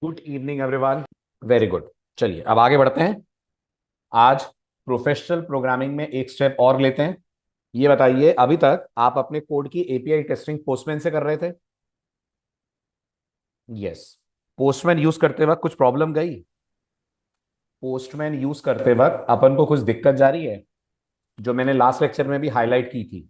Good evening everyone. Very good. चलिए अब आगे बढ़ते हैं। आज प्रोफेशनल प्रोग्रामिंग में एक स्टेप और लेते हैं। ये बताइए, अभी तक आप अपने कोड की एपीआई टेस्टिंग पोस्टमैन से कर रहे थे? यस। पोस्टमैन यूज करते वक्त कुछ प्रॉब्लम गई? पोस्टमैन यूज करते वक्त अपन को कुछ दिक्कत जा रही है, जो मैंने लास्ट लेक्चर में भी हाईलाइट की थी।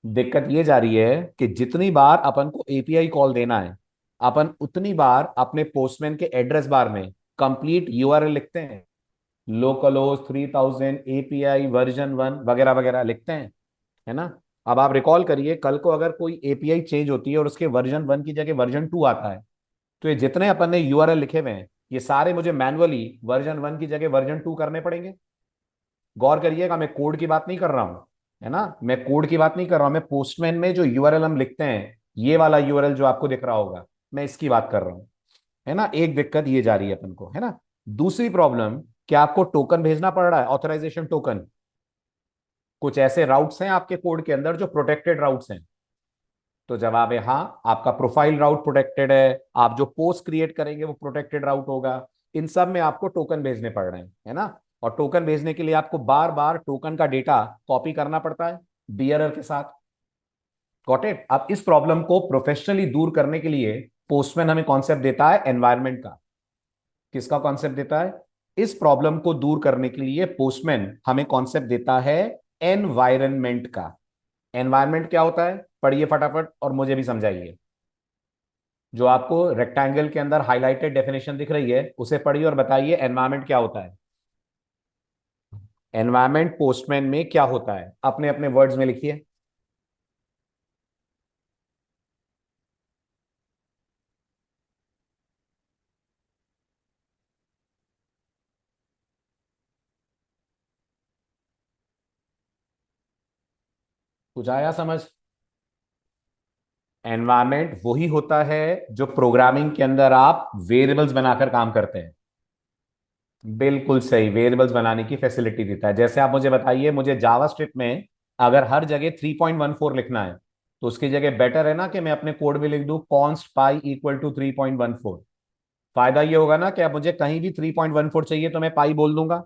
दिक्कत ये जा रही है कि जितनी बार अपन को एपीआई कॉल देना है, अपन उतनी बार अपने पोस्टमैन के एड्रेस बार में कंप्लीट यूआरएल लिखते हैं। लोकलोज 3000 एपीआई वर्जन 1 वगैरह वगैरह लिखते हैं, है ना। अब आप रिकॉल करिए, कल को अगर कोई एपीआई चेंज होती है और उसके वर्जन 1 की जगह वर्जन 2 आता है, तो ये जितने अपन ने यूआरएल लिखे हुए हैं, ये सारे मुझे मैनुअली वर्जन 1 की जगह वर्जन 2 करने पड़ेंगे। गौर करिएगा, मैं कोड की बात नहीं कर रहा हूं, है ना। मैं कोड की बात नहीं कर रहा हूं, मैं पोस्टमैन में जो यूआरएल हम लिखते हैं, ये वाला यूआरएल जो आपको दिख रहा होगा, मैं इसकी बात कर रहा हूं, है ना। एक दिक्कत ये जा रही है अपन को, है ना। दूसरी प्रॉब्लम, क्या आपको टोकन भेजना पड़ रहा है, ऑथराइजेशन टोकन? कुछ ऐसे राउट्स हैं आपके कोड के अंदर जो प्रोटेक्टेड राउट्स हैं। तो जवाब है हाँ, आपका प्रोफाइल राउट प्रोटेक्टेड है, आप जो पोस्ट क्रिएट करेंगे वो प्रोटेक्टेड राउट होगा। इन सब में आपको टोकन भेजने पड़ रहे हैं, है ना। और टोकन भेजने के लिए आपको बार बार टोकन का डेटा कॉपी करना पड़ता है बियरर के साथ। Got it. अब इस प्रॉब्लम को प्रोफेशनली दूर करने के लिए पोस्टमैन हमें कॉन्सेप्ट देता है एनवायरमेंट का। किसका कॉन्सेप्ट देता है? इस प्रॉब्लम को दूर करने के लिए पोस्टमैन हमें कॉन्सेप्ट देता है एनवायरनमेंट का। एनवायरनमेंट क्या होता है, पढ़िए फटाफट और मुझे भी समझाइए। जो आपको रेक्टेंगल के अंदर हाईलाइटेड डेफिनेशन दिख रही है, उसे पढ़िए और बताइए एनवायरनमेंट क्या होता है। एनवायरनमेंट पोस्टमैन में क्या होता है, अपने अपने वर्ड्स में लिखिए। कुछ आया समझ? एनवायरनमेंट वही होता है जो प्रोग्रामिंग के अंदर आप वेरिएबल्स बनाकर काम करते हैं। बिल्कुल सही, वेरिएबल्स बनाने की फैसिलिटी देता है। जैसे आप मुझे बताइए, मुझे जावास्क्रिप्ट में अगर हर जगह 3.14 लिखना है, तो उसकी जगह बेटर है ना कि मैं अपने कोड में लिख दूं कॉन्स्ट पाई इक्वल टू 3.14। फायदा ये होगा ना कि अब मुझे कहीं भी 3.14 चाहिए तो मैं पाई बोल दूंगा,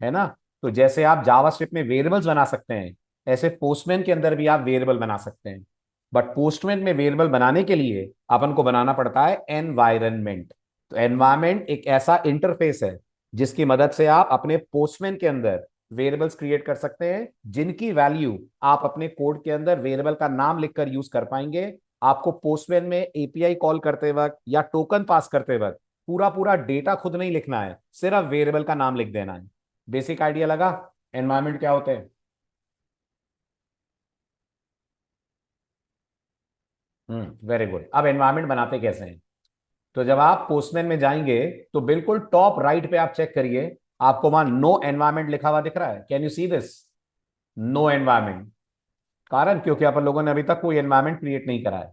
है ना। तो जैसे आप जावास्क्रिप्ट में वेरिएबल्स बना सकते हैं, ऐसे पोस्टमैन के अंदर भी आप वेरिएबल बना सकते हैं। बट पोस्टमैन में वेरिएबल बनाने के लिए अपन को बनाना पड़ता है एनवायरनमेंट। तो एनवायरनमेंट एक ऐसा इंटरफेस है जिसकी मदद से आप अपने पोस्टमैन के अंदर वेरिएबल्स क्रिएट कर सकते हैं, जिनकी वैल्यू आप अपने कोड के अंदर वेरिएबल का नाम लिखकर यूज कर पाएंगे। आपको पोस्टमैन में एपीआई कॉल करते वक्त या टोकन पास करते वक्त पूरा पूरा डेटा खुद नहीं लिखना है, सिर्फ वेरिएबल का नाम लिख देना है। बेसिक आइडिया लगा एनवायरमेंट क्या होते हैं? Very good. अब एनवायरमेंट बनाते कैसे हैं? तो जब आप पोस्टमैन में जाएंगे, तो बिल्कुल टॉप राइट पे आप चेक करिए, आपको वहां नो एनवायरमेंट लिखा हुआ दिख रहा है। Can you see this? No environment. कारण क्योंकि अपन लोगों ने अभी तक कोई एनवायरमेंट क्रिएट नहीं करा है।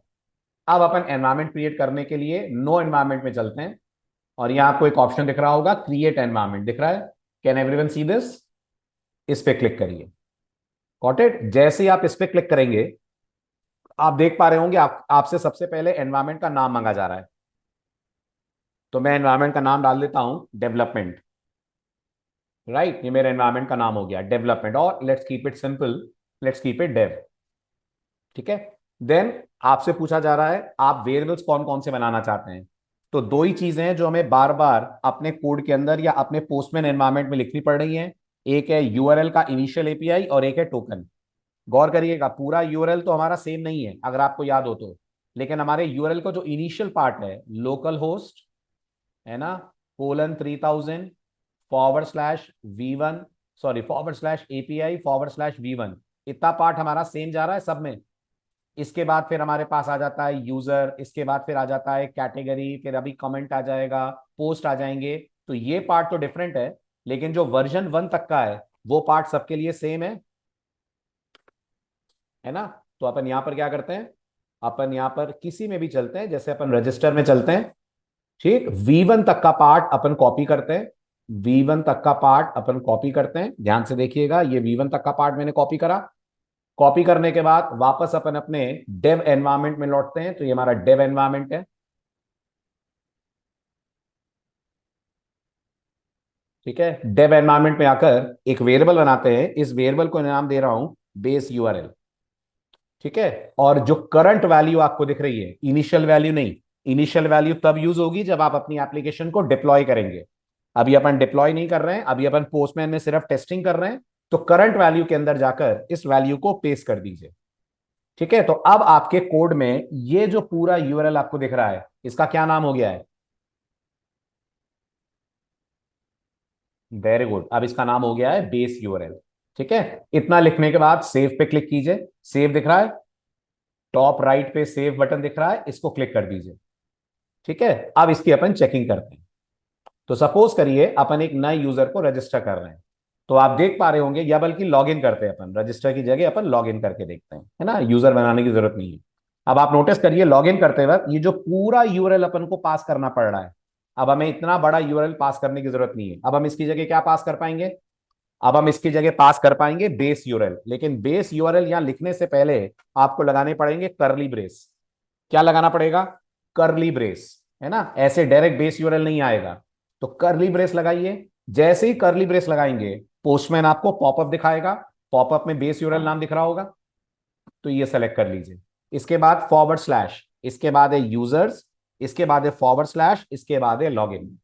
अब अपन एनवायरमेंट क्रिएट करने के लिए नो एनवायरमेंट में चलते हैं, और यहां आपको एक ऑप्शन दिख रहा होगा, क्रिएट एनवायरमेंट दिख रहा है। Can everyone see this? इस पे क्लिक करिए। Got it. जैसे ही आप इस पे क्लिक करेंगे, आप देख पा रहे होंगे आपसे सबसे पहले एनवायरमेंट का नाम मांगा जा रहा है। तो मैं एनवायरमेंट का नाम डाल देता हूं डेवलपमेंट। राइट, ये मेरे एनवायरमेंट का नाम हो गया डेवलपमेंट, और let's keep it simple, let's keep it dev. ठीक है। देन आपसे पूछा जा रहा है आप वेरिएबल्स कौन कौन से बनाना चाहते हैं। तो दो ही चीजें हैं जो हमें बार बार अपने कोड के अंदर या अपने पोस्टमैन एनवायरमेंट में लिखनी पड़ रही हैं। एक है यूआरएल का इनिशियल एपीआई और एक है टोकन। गौर करिएगा, पूरा यूआरएल तो हमारा सेम नहीं है अगर आपको याद हो तो, लेकिन हमारे यूआरएल का जो इनिशियल पार्ट है, लोकल होस्ट, है ना, :3000 /V1, सॉरी /API /V1, इतना पार्ट हमारा सेम जा रहा है सब में। इसके बाद फिर हमारे पास आ जाता है यूजर, इसके बाद फिर आ जाता है कैटेगरी, फिर अभी कमेंट आ जाएगा, पोस्ट आ जाएंगे। तो ये पार्ट तो डिफरेंट है, लेकिन जो वर्जन 1 तक का है वो पार्ट सबके लिए सेम है ना। तो अपन यहां पर क्या करते हैं, अपन यहां पर किसी में भी चलते हैं, जैसे अपन रजिस्टर में चलते हैं। ठीक, V1 तक का पार्ट अपन कॉपी करते हैं। V1 तक का पार्ट अपन कॉपी करते हैं, ध्यान से देखिएगा, ये V1 तक का पार्ट मैंने कॉपी करा। कॉपी करने के बाद वापस अपन अपने डेव एनवायरमेंट में लौटते हैं, तो ये हमारा डेव एनवायरमेंट है। ठीक है, डेव एनवायरनमेंट में आकर एक वेरिएबल बनाते हैं, इस वेरिएबल को नाम दे रहा हूं बेस यूआरएल। ठीक है, और जो करंट वैल्यू आपको दिख रही है, इनिशियल वैल्यू नहीं, इनिशियल वैल्यू तब यूज होगी जब आप अपनी एप्लीकेशन को डिप्लॉय करेंगे। अभी अपन डिप्लॉय नहीं कर रहे हैं, अभी अपन पोस्टमैन में सिर्फ टेस्टिंग कर रहे हैं। तो करंट वैल्यू के अंदर जाकर इस वैल्यू को पेस्ट कर दीजिए। ठीक है, तो अब आपके कोड में ये जो पूरा यूआरएल आपको दिख रहा है, इसका क्या नाम हो गया है? वेरी गुड, अब इसका नाम हो गया है बेस यूआरएल। ठीक है, इतना लिखने के बाद सेव पे क्लिक कीजिए। सेव दिख रहा है, टॉप राइट पे सेव बटन दिख रहा है, इसको क्लिक कर दीजिए। ठीक है, अब इसकी अपन चेकिंग करते हैं। तो सपोज करिए अपन एक नए यूजर को रजिस्टर कर रहे हैं। तो आप देख पा रहे होंगे, या बल्कि लॉग इन करते हैं, अपन रजिस्टर की जगह अपन लॉग इन करके देखते हैं, है ना, यूजर बनाने की जरूरत नहीं है। अब आप नोटिस करिए, लॉग इन करते वक्त ये जो पूरा यूआरएल अपन को पास करना पड़ रहा है। अब हमें इतना बड़ा यूआरएल पास करने की जरूरत नहीं है। अब हम इसकी जगह क्या पास कर पाएंगे? अब हम इसकी जगह पास कर पाएंगे बेस यूआरएल। लेकिन बेस यूआरएल यहां लिखने से पहले आपको लगाने पड़ेंगे करली ब्रेस। क्या लगाना पड़ेगा? करली ब्रेस, है ना, ऐसे डायरेक्ट बेस यूआरएल नहीं आएगा। तो करली ब्रेस लगाइए। जैसे ही करली ब्रेस लगाएंगे, पोस्टमैन आपको पॉपअप दिखाएगा। पॉपअप में बेस यूआरएल नाम दिख रहा होगा, तो ये सेलेक्ट कर लीजिए। इसके बाद फॉरवर्ड स्लैश, इसके बाद है यूजर्स, इसके बाद है फॉरवर्ड स्लैश, इसके बाद है लॉगिन।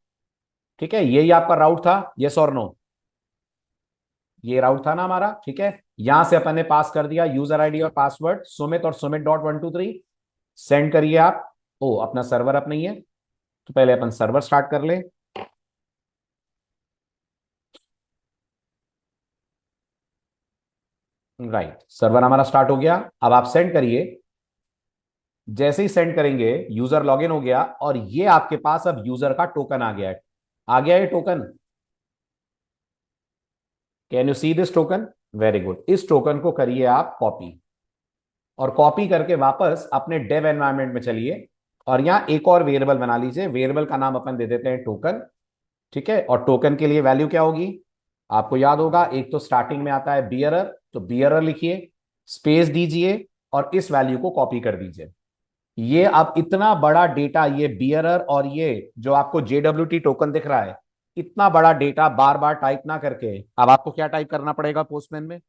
ठीक है, यही आपका राउट था, यस और नो? ये राउट था ना हमारा। ठीक है, यहां से अपन ने पास कर दिया यूजर आईडी और पासवर्ड सुमित, और सुमित.123 सेंड करिए आप। ओ, अपना सर्वर अप नहीं है, तो पहले अपन सर्वर स्टार्ट कर ले। राइट, सर्वर हमारा स्टार्ट हो गया। अब आप सेंड करिए। जैसे ही सेंड करेंगे, यूजर लॉगिन हो गया, और ये आपके पास अब यूजर का टोकन आ गया है। आ गया ये token? Can you see this token? Very good, इस टोकन को करिए आप कॉपी, और कॉपी करके वापस अपने डेव एनवायरनमेंट में चलिए, और यहां एक और वेरिएबल बना लीजिए। वेरिएबल का नाम अपन दे देते हैं टोकन। ठीक है, और टोकन के लिए वैल्यू क्या होगी? आपको याद होगा, एक तो स्टार्टिंग में आता है बियरर, तो बियरर लिखिए, स्पेस दीजिए, और इस वैल्यू को कॉपी कर दीजिए। ये अब इतना बड़ा डेटा, ये बियरर और ये जो आपको JWT टोकन दिख रहा है, इतना बड़ा डेटा बार बार टाइप ना करके अब आपको क्या टाइप करना पड़ेगा पोस्टमैन में?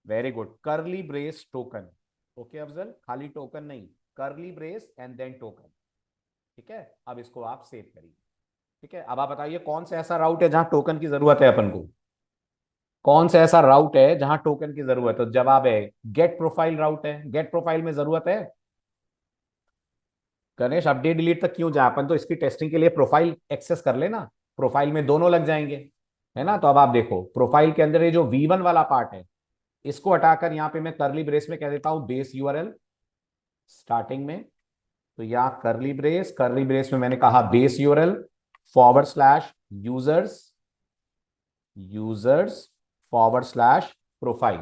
वेरी गुड, करली ब्रेस टोकन। ओके अफजल, खाली टोकन नहीं, करली ब्रेस एंड देन टोकन। ठीक है, अब इसको आप सेव करिए। ठीक है, अब आप बताइए कौन सा ऐसा राउट है जहां टोकन की जरूरत है अपन को? कौन सा ऐसा राउट है जहां टोकन की जरूरत है? तो जवाब है गेट प्रोफाइल राउट है। गेट प्रोफाइल में जरूरत है। गणेश, अपडेट डिलीट तक क्यों जाए, अपन तो इसकी टेस्टिंग के लिए प्रोफाइल एक्सेस कर लेना। प्रोफाइल में दोनों लग जाएंगे, है ना। तो अब आप देखो, प्रोफाइल के अंदर ये जो V1 वाला पार्ट है, इसको हटाकर यहाँ पे मैं करली ब्रेस में कह देता हूं बेस यूआरएल स्टार्टिंग में। तो यहाँ करली ब्रेस में मैंने कहा base URL forward slash users, users forward slash profile,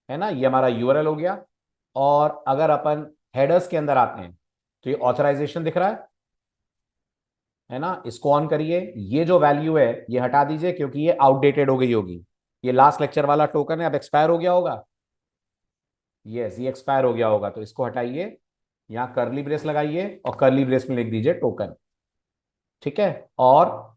है ना, ये हमारा यूआरएल हो गया। और अगर अपन हेडर्स के अंदर आते हैं, तो ये ऑथराइजेशन दिख रहा है ना, इसको ऑन करिए। ये जो वैल्यू है ये हटा दीजिए, क्योंकि ये आउटडेटेड हो गई होगी। ये लास्ट लेक्चर वाला टोकन है, अब एक्सपायर हो गया होगा। यस, ये एक्सपायर हो गया होगा, तो इसको हटाइए। यहाँ करली ब्रेस लगाइए, और करली ब्रेस में लिख दीजिए टोकन। ठीक है, और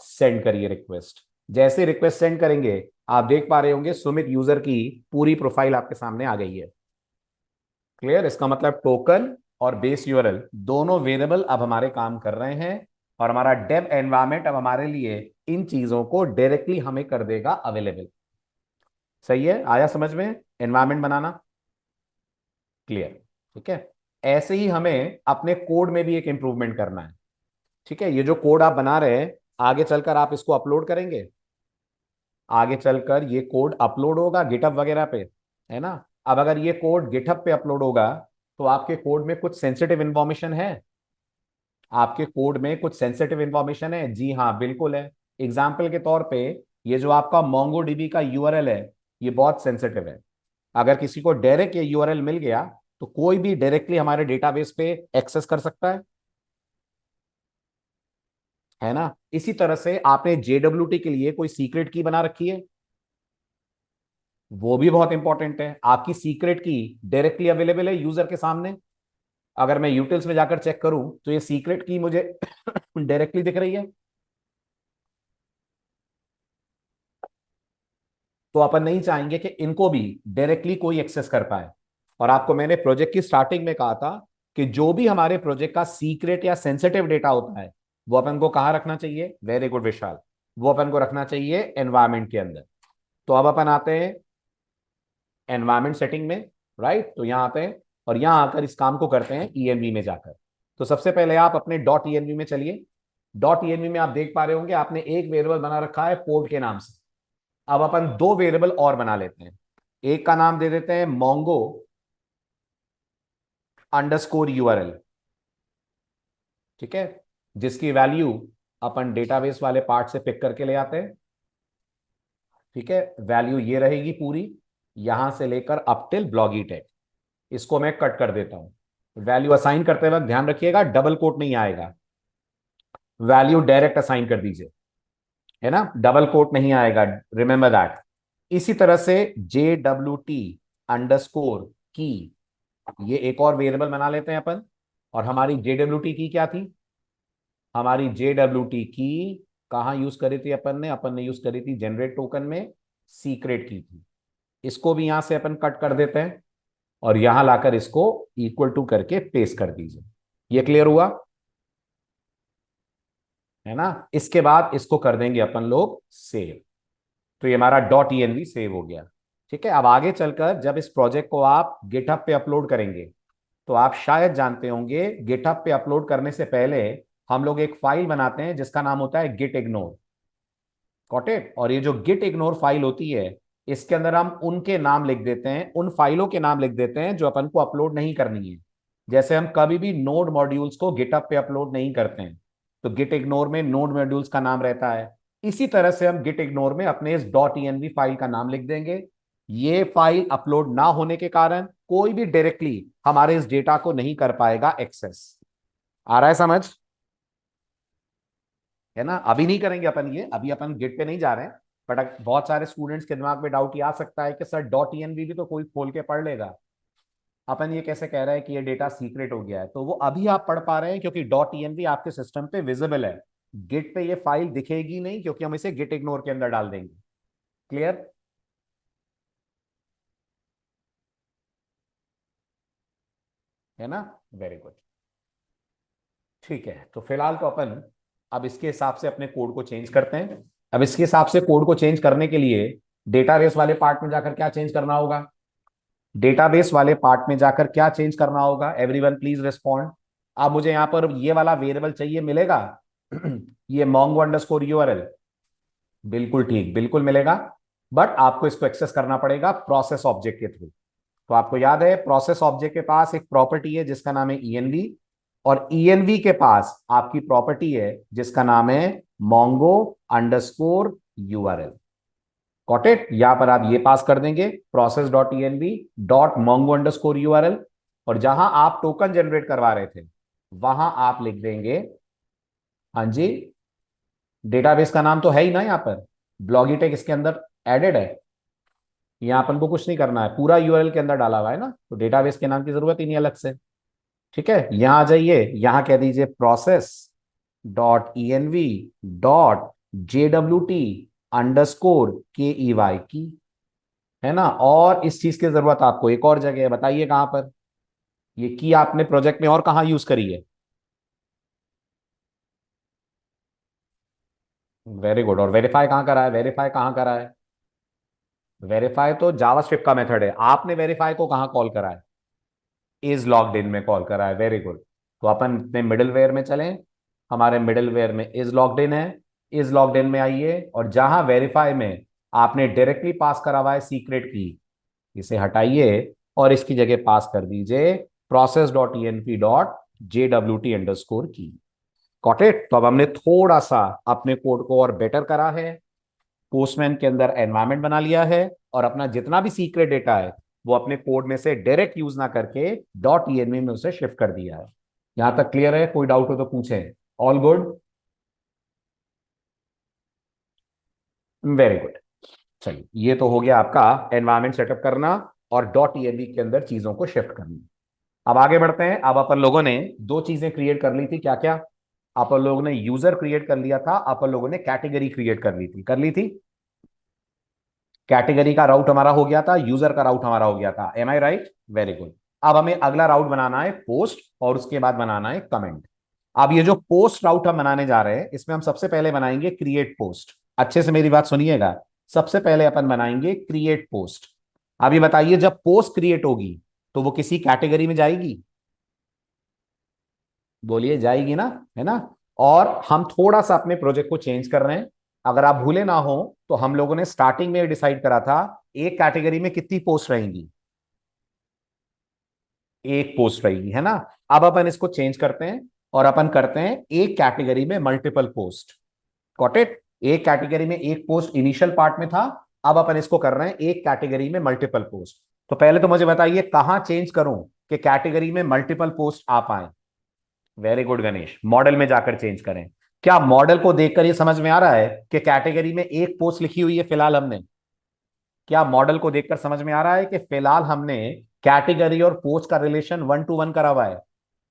सेंड करिए रिक्वेस्ट। जैसे रिक्वेस्ट सेंड करेंगे, आप देख पा रहे होंगे सुमित यूजर की पूरी प्रोफाइल आपके सामने आ गई है। क्लियर? इसका मतलब टोकन और बेस यूआरएल दोनों वेरिएबल अब हमारे काम कर रहे हैं, और हमारा डेव एनवायरनमेंट अब हमारे लिए इन चीजों को डायरेक्टली हमें कर देगा अवेलेबल। सही है, आया समझ में एनवायरनमेंट बनाना? क्लियर? ठीक है, ऐसे ही हमें अपने कोड में भी एक इंप्रूवमेंट करना है। ठीक है, ये जो कोड आप बना रहे हैं, आगे चलकर आप इसको अपलोड करेंगे। आगे चलकर ये कोड अपलोड होगा गिटहब वगैरह पे, है ना। अब अगर ये कोड गिटहब पे अपलोड होगा, तो आपके कोड में कुछ सेंसिटिव इंफॉर्मेशन है। आपके कोड में कुछ सेंसिटिव इंफॉर्मेशन है, जी हाँ बिल्कुल है। एग्जाम्पल के तौर पे, ये जो आपका मोंगोडीबी का यूआरएल है, ये बहुत सेंसिटिव है। अगर किसी को डायरेक्ट ये यूआरएल मिल गया, तो कोई भी डायरेक्टली हमारे डेटाबेस पे एक्सेस कर सकता है ना। इसी तरह से आपने JWT के लिए कोई सीक्रेट की बना रखी है, वो भी बहुत इंपॉर्टेंट है। आपकी सीक्रेट की डायरेक्टली अवेलेबल है यूजर के सामने। अगर मैं यूटिल्स में जाकर चेक करूं, तो ये सीक्रेट की मुझे डायरेक्टली दिख रही है। तो अपन नहीं चाहेंगे कि इनको भी डायरेक्टली कोई एक्सेस कर पाए। और आपको मैंने प्रोजेक्ट की स्टार्टिंग में कहा था कि जो भी हमारे प्रोजेक्ट का सीक्रेट या सेंसिटिव डेटा होता है वो अपन को कहाँ रखना चाहिए, वेरी गुड विशाल, वो अपन को रखना चाहिए एनवायरमेंट के अंदर। तो अब अपन आते हैं एनवायरमेंट सेटिंग में, राइट। तो यहाँ आते हैं और यहाँ आकर इस काम को करते हैं ईएनवी में जाकर। तो सबसे पहले आप अपने डॉट ईएनवी में चलिए। डॉट ईएनवी में आप देख पा रहे होंगे आपने एक वेरिएबल बना रखा है पोर्ट के नाम से। अब अपन दो वेरिएबल और बना लेते हैं। एक का नाम दे देते हैं मोंगो अंडरस्कोर यूआरएल, ठीक है, जिसकी वैल्यू अपन डेटाबेस वाले पार्ट से पिक करके ले आते हैं। ठीक है, वैल्यू ये रहेगी पूरी, यहां से लेकर अप टिल ब्लॉगी टैग। इसको मैं कट कर देता हूं। वैल्यू असाइन करते वक्त ध्यान रखिएगा डबल कोट नहीं आएगा, वैल्यू डायरेक्ट असाइन कर दीजिए, है ना, डबल कोट नहीं आएगा, रिमेंबर दैट। इसी तरह से JWT अंडरस्कोर की, ये एक और वेरिएबल बना लेते हैं अपन। और हमारी JWT की क्या थी, हमारी JWT की कहां यूज करी थी अपन ने यूज करी थी जनरेट टोकन में, सीक्रेट की थी। इसको भी यहां से अपन कट कर देते हैं और यहां लाकर इसको इक्वल टू करके पेस्ट कर दीजिए। ये क्लियर हुआ, है ना। इसके बाद इसको कर देंगे अपन लोग सेव। तो ये हमारा डॉट ईएनवी सेव हो गया। ठीक है, अब आगे चलकर जब इस प्रोजेक्ट को आप गिटहब पे अपलोड करेंगे तो आप शायद जानते होंगे गिटहब पे अपलोड करने से पहले हम लोग एक फाइल बनाते हैं जिसका नाम होता है गिट इग्नोर। Got it. और ये जो गिट इग्नोर फाइल होती है इसके अंदर हम उनके नाम लिख देते हैं, उन फाइलों के नाम लिख देते हैं जो अपन को अपलोड नहीं करनी है। जैसे हम कभी भी नोड मॉड्यूल्स को गिटहब पे अपलोड नहीं करते हैं तो गिट इग्नोर में नोड मॉड्यूल्स का नाम रहता है। इसी तरह से हम गिट इग्नोर में अपने इस डॉट ईएनवी फाइल का नाम लिख देंगे। ये फाइल अपलोड ना होने के कारण कोई भी डायरेक्टली हमारे इस डेटा को नहीं कर पाएगा एक्सेस। आ रहा है समझ, है ना। अभी नहीं करेंगे अपन ये, अभी अपन गिट पे नहीं जा रहे हैं। बट बहुत सारे स्टूडेंट्स के दिमाग में डाउट ये आ सकता है कि सर डॉट ईएनवी भी तो कोई खोल के पढ़ लेगा, अपन ये कैसे कह रहे हैं कि ये डेटा सीक्रेट हो गया है। तो वो अभी आप पढ़ पा रहे हैं क्योंकि डॉट ईएनवी आपके सिस्टम पे विजिबल है। गिट पे ये फाइल दिखेगी नहीं क्योंकि हम इसे गिट इग्नोर के अंदर डाल देंगे। क्लियर, है ना, वेरी गुड। ठीक है, तो फिलहाल तो अपन अब इसके हिसाब से अपने कोड को चेंज करते हैं। अब इसके हिसाब से कोड को चेंज करने के लिए डेटाबेस वाले पार्ट में जाकर क्या चेंज करना होगा, डेटाबेस वाले पार्ट में जाकर क्या चेंज करना होगा, एवरीवन प्लीज रिस्पॉन्ड। अब मुझे यहां पर ये वाला वेरिएबल चाहिए, मिलेगा ये मोंगो अंडरस्कोर यूआरएल, बिल्कुल ठीक, बिल्कुल मिलेगा। बट आपको इसको एक्सेस करना पड़ेगा प्रोसेस ऑब्जेक्ट के थ्रू। तो आपको याद है प्रोसेस ऑब्जेक्ट के पास एक प्रॉपर्टी है जिसका नाम है ईएनवी, और ईएनवी के पास आपकी प्रॉपर्टी है जिसका नाम है Mongo underscore URL. Got it. यहां पर आप ये पास कर देंगे process dot env dot Mongo underscore URL, और जहां आप टोकन जनरेट करवा रहे थे वहां आप लिख देंगे, हाँ जी, डेटाबेस का नाम तो है ही ना यहाँ पर, ब्लॉगिटेक इसके अंदर एडेड है। यहाँ अपन को कुछ नहीं करना है, पूरा यूआरएल के अंदर डाला हुआ है ना, तो डेटाबेस के नाम की जरूरत ही नहीं अलग से। ठीक है, यहां आ जाइए, यहां कह दीजिए process dot env dot JWT underscore KEY की, है ना। और इस चीज की जरूरत आपको एक और जगह है, बताइए कहां पर, ये की आपने प्रोजेक्ट में और कहां यूज करी है। Very good. और वेरीफाई कहां करा है, वेरीफाई कहां करा है, वेरीफाई तो जावास्क्रिप्ट का मेथड है, आपने वेरीफाई को कहां कॉल करा है, इज लॉग्ड इन में कॉल करा है, वेरी गुड। तो अपन अपने मिडिलवेयर में चलें, हमारे मिडिलवेयर में इज लॉग्ड इन है, इज लॉग्ड इन में आइए और जहां वेरीफाई में आपने डायरेक्टली पास करा हुआ है सीक्रेट की, इसे हटाइए और इसकी जगह पास कर दीजिए process dot ENP dot JWT underscore key. Got it. तो अब हमने थोड़ा सा अपने कोड को और बेटर करा है, पोस्टमैन के अंदर एनवायरमेंट बना लिया है, और अपना जितना भी सीक्रेट डेटा है वो अपने कोड में से डायरेक्ट यूज ना करके डॉट ईएनवी में उसे शिफ्ट कर दिया है। यहां तक क्लियर है, कोई डाउट हो तो पूछें। All good, very good. चलिए, ये तो हो गया आपका एनवायरमेंट सेटअप करना और डॉट ईएनवी के अंदर चीजों को शिफ्ट करना। अब आगे बढ़ते हैं। अब अपन लोगों ने दो चीजें क्रिएट कर ली थी, क्या क्या, अपन लोगों ने यूजर क्रिएट कर लिया था, अपन लोगों ने कैटेगरी क्रिएट कर ली थी, कर ली थी। कैटेगरी का राउट हमारा हो गया था, यूजर का राउट हमारा हो गया था, एम आई राइट? Very good. अब हमें अगला राउट बनाना है पोस्ट, और उसके बाद बनाना है कमेंट। अब ये जो पोस्ट राउट हम बनाने जा रहे हैं, इसमें हम सबसे पहले बनाएंगे क्रिएट पोस्ट। अच्छे से मेरी बात सुनिएगा, सबसे पहले अपन बनाएंगे क्रिएट पोस्ट। अब ये बताइए, जब पोस्ट क्रिएट होगी तो वो किसी कैटेगरी में जाएगी? बोलिए, जाएगी ना, है ना? और हम थोड़ा सा अपने प्रोजेक्ट को चेंज कर रहे हैं। अगर आप भूले ना हो तो हम लोगों ने स्टार्टिंग में डिसाइड करा था एक कैटेगरी में कितनी पोस्ट रहेंगी, एक पोस्ट रहेगी, है ना? अब अपन इसको चेंज करते हैं और अपन करते हैं एक कैटेगरी में मल्टीपल पोस्ट। Got it? एक कैटेगरी में एक पोस्ट इनिशियल पार्ट में था, अब अपन इसको कर रहे हैं एक कैटेगरी में मल्टीपल पोस्ट। तो पहले तो मुझे बताइए कहां चेंज करूं कि कैटेगरी में मल्टीपल पोस्ट आ पाए? वेरी गुड गणेश, मॉडल में जाकर चेंज करें। क्या मॉडल को देखकर ये समझ में आ रहा है कि कैटेगरी में एक पोस्ट लिखी हुई है फिलहाल हमने? क्या मॉडल को देखकर समझ में आ रहा है कि फिलहाल हमने कैटेगरी और पोस्ट का रिलेशन 1 to 1 करा हुआ है?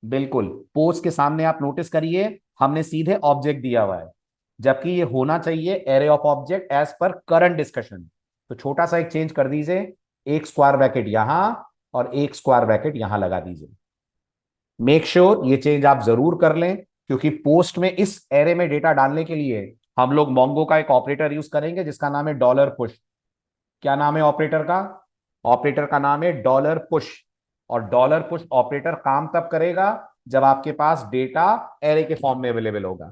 बिल्कुल। पोस्ट के सामने आप नोटिस करिए हमने सीधे ऑब्जेक्ट दिया हुआ है, जबकि ये होना चाहिए array of object as per current discussion. तो छोटा सा एक चेंज कर दीजिए, एक स्क्वायर ब्रैकेट यहां और एक स्क्वायर ब्रैकेट यहां लगा दीजिए। मेक श्योर ये चेंज आप जरूर कर लें, क्योंकि पोस्ट में इस एरे में डेटा डालने के लिए हम लोग मोंगो का एक ऑपरेटर यूज करेंगे जिसका नाम है डॉलर पुश। क्या नाम है ऑपरेटर का? ऑपरेटर का नाम है डॉलर पुश। और डॉलर पुश ऑपरेटर काम तब करेगा जब आपके पास डेटा एरे के फॉर्म में अवेलेबल होगा।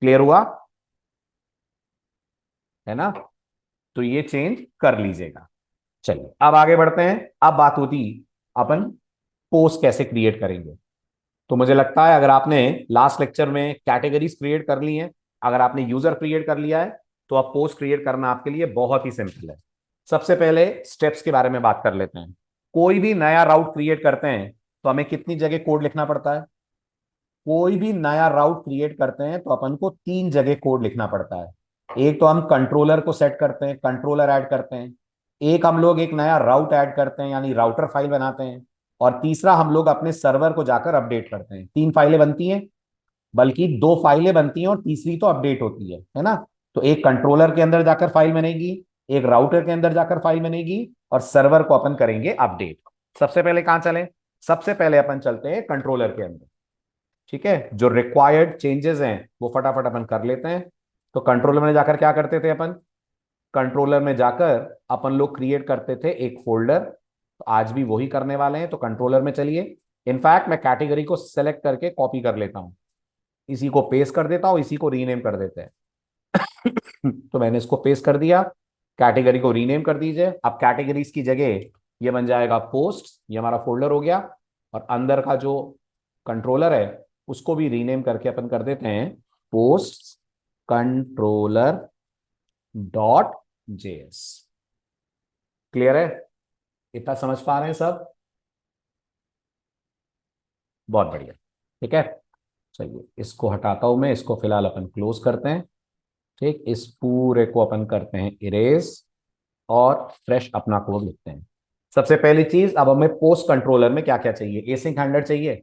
क्लियर हुआ, है ना? तो ये चेंज कर लीजिएगा। चलिए अब आगे बढ़ते हैं। अब बात होती अपन पोस्ट कैसे क्रिएट करेंगे। तो मुझे लगता है अगर आपने लास्ट लेक्चर में कैटेगरीज क्रिएट कर ली हैं, अगर आपने यूजर क्रिएट कर लिया है, तो अब पोस्ट क्रिएट करना आपके लिए बहुत ही सिंपल है। सबसे पहले स्टेप्स के बारे में बात कर लेते हैं। कोई भी नया राउट क्रिएट करते हैं तो हमें कितनी जगह कोड लिखना पड़ता है? कोई भी नया राउट क्रिएट करते हैं तो अपन को 3 जगह कोड लिखना पड़ता है। एक तो हम कंट्रोलर को सेट करते हैं, कंट्रोलर ऐड करते हैं। एक हम लोग एक नया राउट ऐड करते हैं, यानी राउटर फाइल बनाते हैं। और तीसरा हम लोग अपने सर्वर को जाकर अपडेट करते हैं। 3 फाइलें बनती हैं, बल्कि 2 फाइलें बनती हैं और तीसरी तो अपडेट होती है ना? तो एक कंट्रोलर के अंदर जाकर फाइल बनेगी, एक राउटर के अंदर जाकर फाइल बनेगी, और सर्वर को अपन करेंगे अपडेट। सबसे पहले कहां चले? सबसे पहले अपन चलते हैं कंट्रोलर के अंदर। ठीक है, जो रिक्वायर्ड चेंजेस हैं वो फटाफट अपन कर लेते हैं। तो कंट्रोलर में जाकर क्या करते थे अपन? कंट्रोलर में जाकर अपन लोग क्रिएट करते थे एक फोल्डर। तो आज भी वही करने वाले हैं। तो कंट्रोलर में चलिए, इनफैक्ट मैं कैटेगरी को सेलेक्ट करके कॉपी कर लेता हूं, इसी को पेस्ट कर देता हूं, इसी को रीनेम कर देते हैं। तो मैंने इसको पेस्ट कर दिया, कैटेगरी को रीनेम कर दीजिए। अब कैटेगरीज की जगह ये बन जाएगा पोस्ट, ये हमारा फोल्डर हो गया। और अंदर का जो कंट्रोलर है उसको भी रीनेम करके अपन कर देते हैं post controller dot JS. Clear है? इतना समझ पा रहे हैं सब? बहुत बढ़िया। ठीक है, चलिए इसको हटाता हूं मैं, इसको फिलहाल अपन क्लोज करते हैं। ठीक, इस पूरे को अपन करते हैं इरेज और फ्रेश अपना कोड लिखते हैं। सबसे पहली चीज, अब हमें पोस्ट कंट्रोलर में क्या क्या चाहिए? एसिंक हैंडलर चाहिए।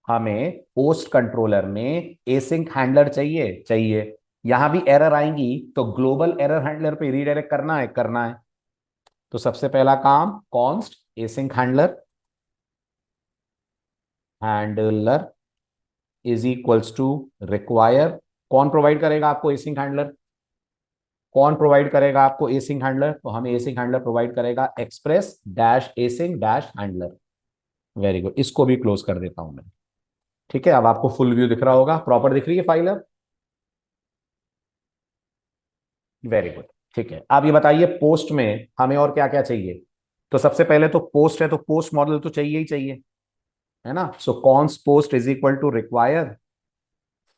हमें पोस्ट कंट्रोलर में एसिंक हैंडलर चाहिए। यहां भी एरर आएंगी तो ग्लोबल एरर हैंडलर पे रीडायरेक्ट करना है। तो सबसे पहला काम const async handler is equals to require. कौन प्रोवाइड करेगा आपको एसिंक हैंडलर? कौन प्रोवाइड करेगा आपको एसिंक हैंडलर? तो हमें एसिंक हैंडलर प्रोवाइड करेगा express dash async dash handler. Very good, इसको भी क्लोज कर देता हूं मैं। ठीक है, अब आपको फुल व्यू दिख रहा होगा, प्रॉपर दिख रही है फाइल अब? Very good. ठीक है, अब ये बताइए पोस्ट में हमें और क्या क्या चाहिए? तो सबसे पहले तो पोस्ट है, तो पोस्ट मॉडल तो चाहिए ही चाहिए, है ना? So const post is equal to require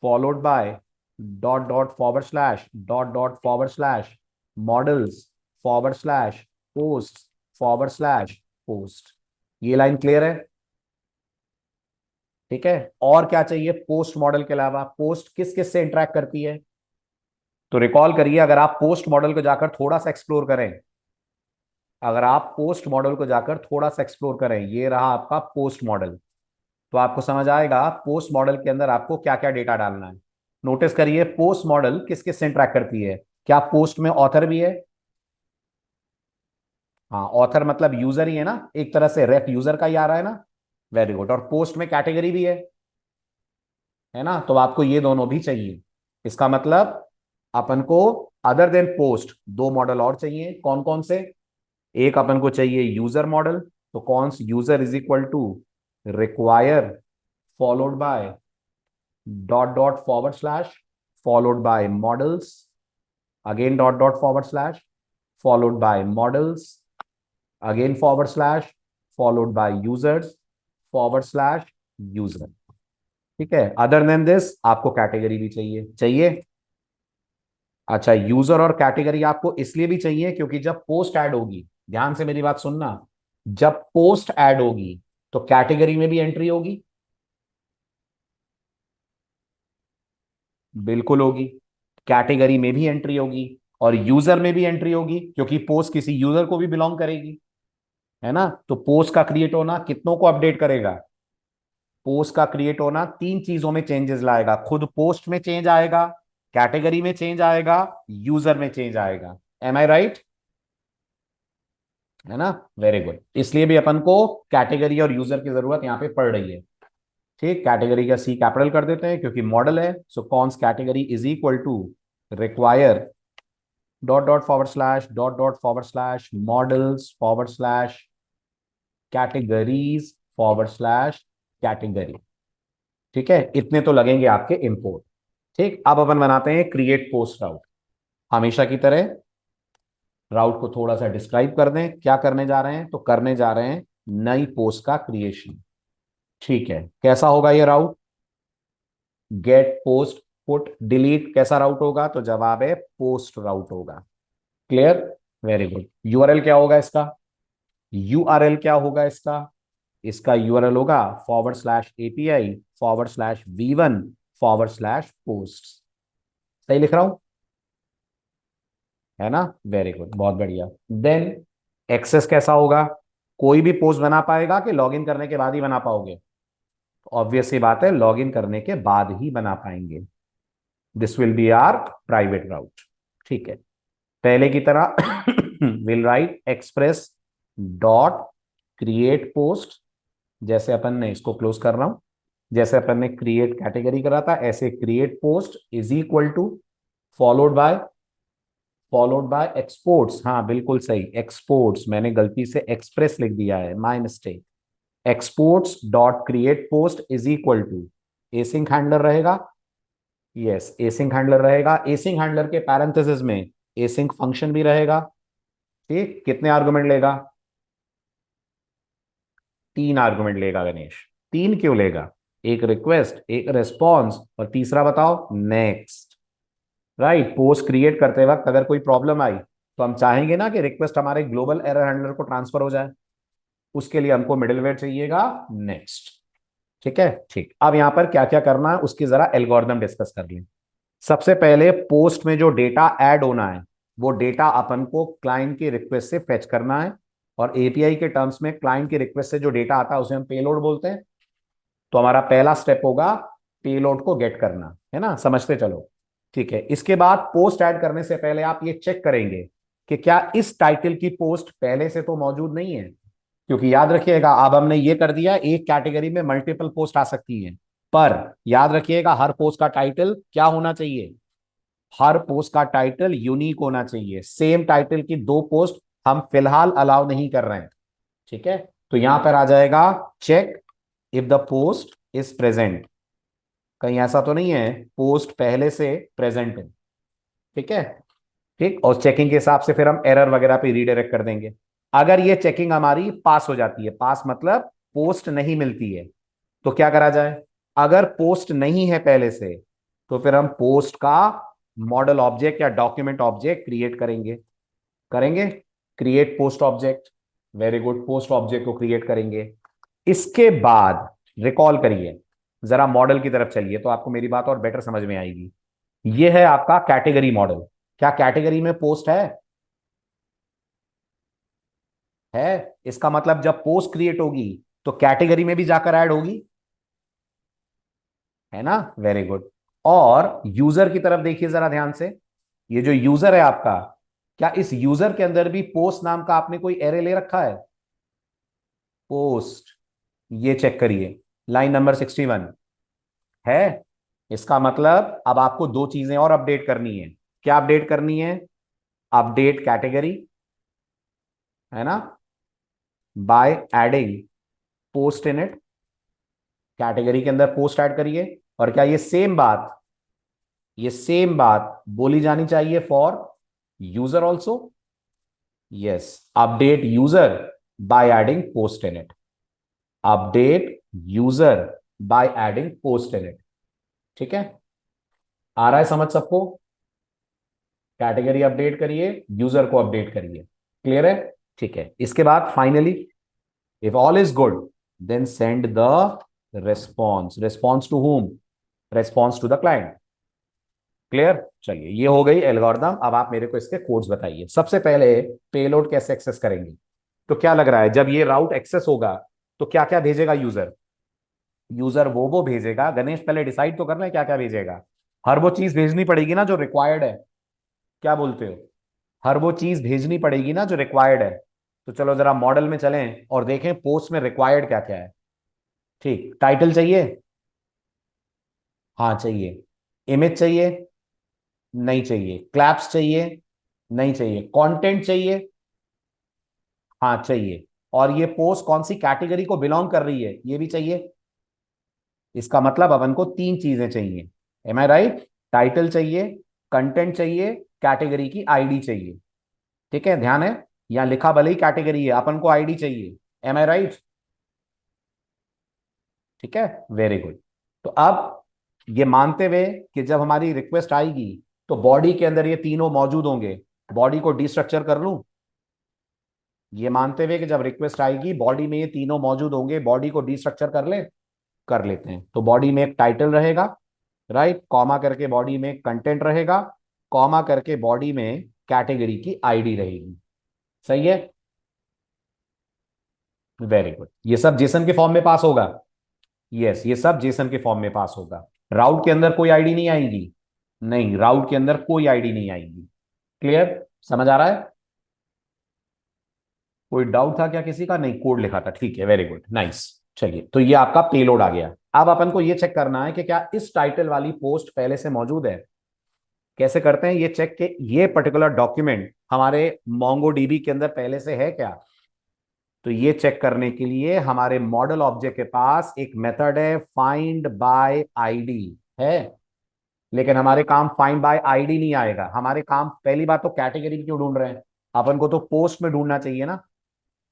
followed by dot dot forward slash dot dot forward slash models forward slash post forward slash post. ये लाइन क्लियर है? ठीक है, और क्या चाहिए पोस्ट मॉडल के अलावा? पोस्ट किस किस से इंटरेक्ट करती है? तो रिकॉल करिए, अगर आप पोस्ट मॉडल को जाकर थोड़ा सा एक्सप्लोर करें, अगर आप पोस्ट मॉडल को जाकर थोड़ा सा एक्सप्लोर करें, ये रहा आपका पोस्ट मॉडल, तो आपको समझ आएगा पोस्ट मॉडल के अंदर आपको क्या क्या डेटा डालना है। नोटिस करिए पोस्ट मॉडल किस किस से इंटरेक्ट करती है? क्या पोस्ट में ऑथर भी है? हाँ, ऑथर मतलब यूजर ही है ना, एक तरह से रेफ यूजर का ही आ रहा है ना। Very good. और पोस्ट में कैटेगरी भी है ना, तो आपको ये दोनों भी चाहिए। इसका मतलब अपन को अदर देन पोस्ट दो मॉडल और चाहिए। कौन कौन से? एक अपन को चाहिए यूजर मॉडल, तो कौन सी? User is equal to require followed by dot dot forward slash followed by models, again dot dot forward slash followed by models, again forward slash followed by users forward slash user. ठीक है, other than this आपको category भी चाहिए। अच्छा, user और category आपको इसलिए भी चाहिए क्योंकि जब पोस्ट ऐड होगी, ध्यान से मेरी बात सुनना, जब पोस्ट ऐड होगी तो कैटेगरी में भी एंट्री होगी। बिल्कुल होगी। कैटेगरी में भी एंट्री होगी और यूजर में भी एंट्री होगी, क्योंकि पोस्ट किसी यूजर को भी बिलोंग करेगी, है ना। तो पोस्ट का क्रिएट होना कितनों को अपडेट करेगा? पोस्ट का क्रिएट होना तीन चीजों में चेंजेस लाएगा। खुद पोस्ट में चेंज आएगा, कैटेगरी में चेंज आएगा, यूजर में चेंज आएगा। एम आई राइट? है ना। Very good. इसलिए भी अपन को कैटेगरी और यूजर की जरूरत यहां पे पड़ रही है। ठीक, कैटेगरी का सी कैपिटल कर देते हैं क्योंकि मॉडल है। So const category is equal to require dot dot forward slash dot dot forward slash models forward slash categories forward slash category. ठीक है, इतने तो लगेंगे आपके इंपोर्ट। ठीक, अब अपन बनाते हैं क्रिएट पोस्ट राउट। हमेशा की तरह राउट को थोड़ा सा डिस्क्राइब कर दें, क्या करने जा रहे हैं? तो करने जा रहे हैं नई पोस्ट का क्रिएशन। ठीक है, कैसा होगा ये राउट? गेट पोस्ट पुट डिलीट कैसा राउट होगा? तो जवाब है पोस्ट राउट होगा। क्लियर? Very good. यूआरएल क्या होगा इसका? यूआरएल क्या होगा इसका? इसका यूआरएल होगा forward slash API forward slash V1 forward slash post. सही लिख रहा हूं? है ना। वेरी गुड, बहुत बढ़िया। देन एक्सेस कैसा होगा? कोई भी पोस्ट बना पाएगा कि लॉगिन करने के बाद ही बना पाओगे? ऑब्वियस सी बात है, लॉगिन करने के बाद ही बना पाएंगे। This will be our private route. ठीक है, पहले की तरह will write express dot create post. जैसे अपन ने इसको क्लोज कर रहा हूं, जैसे अपन ने क्रिएट कैटेगरी करा था, ऐसे create post is equal to followed by exports. हाँ बिल्कुल सही, एक्सपोर्ट्स। मैंने गलती से एक्सप्रेस लिख दिया है, my mistake. Exports dot create post is equal to async handler रहेगा। यस, एसिंक हैंडलर रहेगा। एसिंक हैंडलर के पैरेंथेसिस में एसिंक फंक्शन भी रहेगा। ठीक, कितने आर्गुमेंट लेगा? तीन आर्गुमेंट लेगा गणेश। तीन क्यों लेगा? एक रिक्वेस्ट, एक रेस्पॉन्स और तीसरा बताओ नेक्स्ट। राइट, पोस्ट क्रिएट करते वक्त अगर कोई प्रॉब्लम आई तो हम चाहेंगे ना कि रिक्वेस्ट हमारे ग्लोबल एरर हैंडलर को ट्रांसफर हो जाए। उसके लिए हमको मिडिलवेयर चाहिएगा नेक्स्ट। ठीक है, ठीक। अब यहां पर क्या क्या करना है उसकी जरा एल्गोरिथम डिस्कस कर लें। सबसे पहले पोस्ट में जो डेटा ऐड होना है वो डेटा अपन को क्लाइंट की रिक्वेस्ट से फेच करना है। और एपीआई के टर्म्स में क्लाइंट की रिक्वेस्ट से जो डेटा आता है उसे हम पेलोड बोलते हैं। तो हमारा पहला स्टेप होगा पेलोड को गेट करना, है ना, समझते चलो। ठीक है, इसके बाद पोस्ट ऐड करने से पहले आप ये चेक करेंगे कि क्या इस टाइटल की पोस्ट पहले से तो मौजूद नहीं है। क्योंकि याद रखिएगा, अब हमने ये कर दिया, एक कैटेगरी में मल्टीपल पोस्ट आ सकती हैं, पर याद रखिएगा हर पोस्ट का टाइटल क्या होना चाहिए? हर पोस्ट का टाइटल यूनिक होना चाहिए। सेम टाइटल की दो पोस्ट हम फिलहाल अलाउ नहीं कर रहे हैं। ठीक है, तो यहां पर आ जाएगा check if the post is present. कहीं ऐसा तो नहीं है पोस्ट पहले से प्रेजेंट है? ठीक है, ठीक। और चेकिंग के हिसाब से फिर हम एरर वगैरह पे रीडायरेक्ट कर देंगे। अगर ये चेकिंग हमारी पास हो जाती है, पास मतलब पोस्ट नहीं मिलती है, तो क्या करा जाए? अगर पोस्ट नहीं है पहले से तो फिर हम पोस्ट का मॉडल ऑब्जेक्ट या डॉक्यूमेंट ऑब्जेक्ट क्रिएट करेंगे। करेंगे create post object. Very good, post object को क्रिएट करेंगे। इसके बाद रिकॉल करिए, जरा मॉडल की तरफ चलिए तो आपको मेरी बात और बेटर समझ में आएगी। ये है आपका कैटेगरी मॉडल। क्या कैटेगरी में पोस्ट है? इसका मतलब जब पोस्ट क्रिएट होगी तो कैटेगरी में भी जाकर ऐड होगी, है ना। Very good. और यूजर की तरफ देखिए जरा ध्यान से। ये जो यूजर है आपका, क्या इस यूजर के अंदर भी पोस्ट नाम का आपने कोई एरे ले रखा है? पोस्ट, ये चेक करिए, लाइन नंबर 61 है। इसका मतलब अब आपको दो चीजें और अपडेट करनी है। क्या अपडेट करनी है? अपडेट कैटेगरी, है ना, bye adding post in it. Category के अंदर पोस्ट ऐड करिए। और क्या ये सेम बात बोली जानी चाहिए for user also? Yes, update user by adding post in it. Update user by adding post in it. ठीक है, आ रहा है समझ सबको? कैटेगरी अपडेट करिए, यूजर को अपडेट करिए। क्लियर है? ठीक है, इसके बाद finally, if all is good, then send the response. Response to whom? Response to the client. Clear? चलिए, ये हो गई एल्गोरिदम। अब आप मेरे को इसके कोड्स बताइए। सबसे पहले पेलोड कैसे एक्सेस करेंगे? तो क्या लग रहा है, जब ये राउट एक्सेस होगा तो क्या क्या भेजेगा यूजर? यूजर वो भेजेगा। गणेश, पहले डिसाइड तो करना है क्या क्या भेजेगा। हर वो चीज भेजनी पड़ेगी ना जो रिक्वायर्ड है। क्या बोलते हो? हर वो चीज भेजनी पड़ेगी ना जो रिक्वायर्ड है। तो चलो जरा मॉडल में चलें और देखें पोस्ट में रिक्वायर्ड क्या क्या है। ठीक, टाइटल चाहिए? हाँ चाहिए। इमेज चाहिए? नहीं चाहिए। क्लैप्स चाहिए? नहीं चाहिए। कंटेंट चाहिए? हाँ चाहिए। और ये पोस्ट कौन सी कैटेगरी को बिलोंग कर रही है, ये भी चाहिए। इसका मतलब अपन को तीन चीजें चाहिए। एम आई राइट? टाइटल चाहिए, कंटेंट चाहिए, कैटेगरी की आईडी चाहिए। ठीक है, ध्यान है, यहां लिखा भले ही कैटेगरी है, अपन को आईडी चाहिए। एम आई राइट? ठीक है, वेरी गुड। तो अब ये मानते हुए कि जब हमारी रिक्वेस्ट आएगी तो बॉडी के अंदर ये तीनों मौजूद होंगे, बॉडी को डिस्ट्रक्चर कर लूं? ये मानते हुए कि जब रिक्वेस्ट आएगी बॉडी में ये तीनों मौजूद होंगे, बॉडी को डिस्ट्रक्चर कर ले? कर लेते हैं। तो बॉडी में एक टाइटल रहेगा, राइट, कॉमा करके बॉडी में कंटेंट रहेगा, कॉमा करके बॉडी में कैटेगरी की आईडी रहेगी। सही है? Very good. ये सब जेसन के फॉर्म में पास होगा? यस, ये सब जेसन के फॉर्म में पास होगा। राउट के अंदर कोई आईडी नहीं आएगी? नहीं, राउट के अंदर कोई आईडी नहीं आएगी। क्लियर? समझ आ रहा है? कोई डाउट था क्या किसी का? नहीं, कोड लिखा था। ठीक है, वेरी गुड, नाइस। चलिए, तो ये आपका पेलोड आ गया। अब अपन को ये चेक करना है कि क्या इस टाइटल वाली पोस्ट पहले से मौजूद है। कैसे करते हैं ये चेक के ये पर्टिकुलर डॉक्यूमेंट हमारे मोंगोडीबी के अंदर पहले से है क्या? तो ये चेक करने के लिए हमारे मॉडल ऑब्जेक्ट के पास एक मेथड है, फाइंड बाय आईडी है। लेकिन हमारे काम फाइंड बाय आईडी नहीं आएगा। हमारे काम, पहली बात तो कैटेगरी क्यों ढूंढ रहे हैं? अपन को तो पोस्ट में ढूंढना चाहिए ना,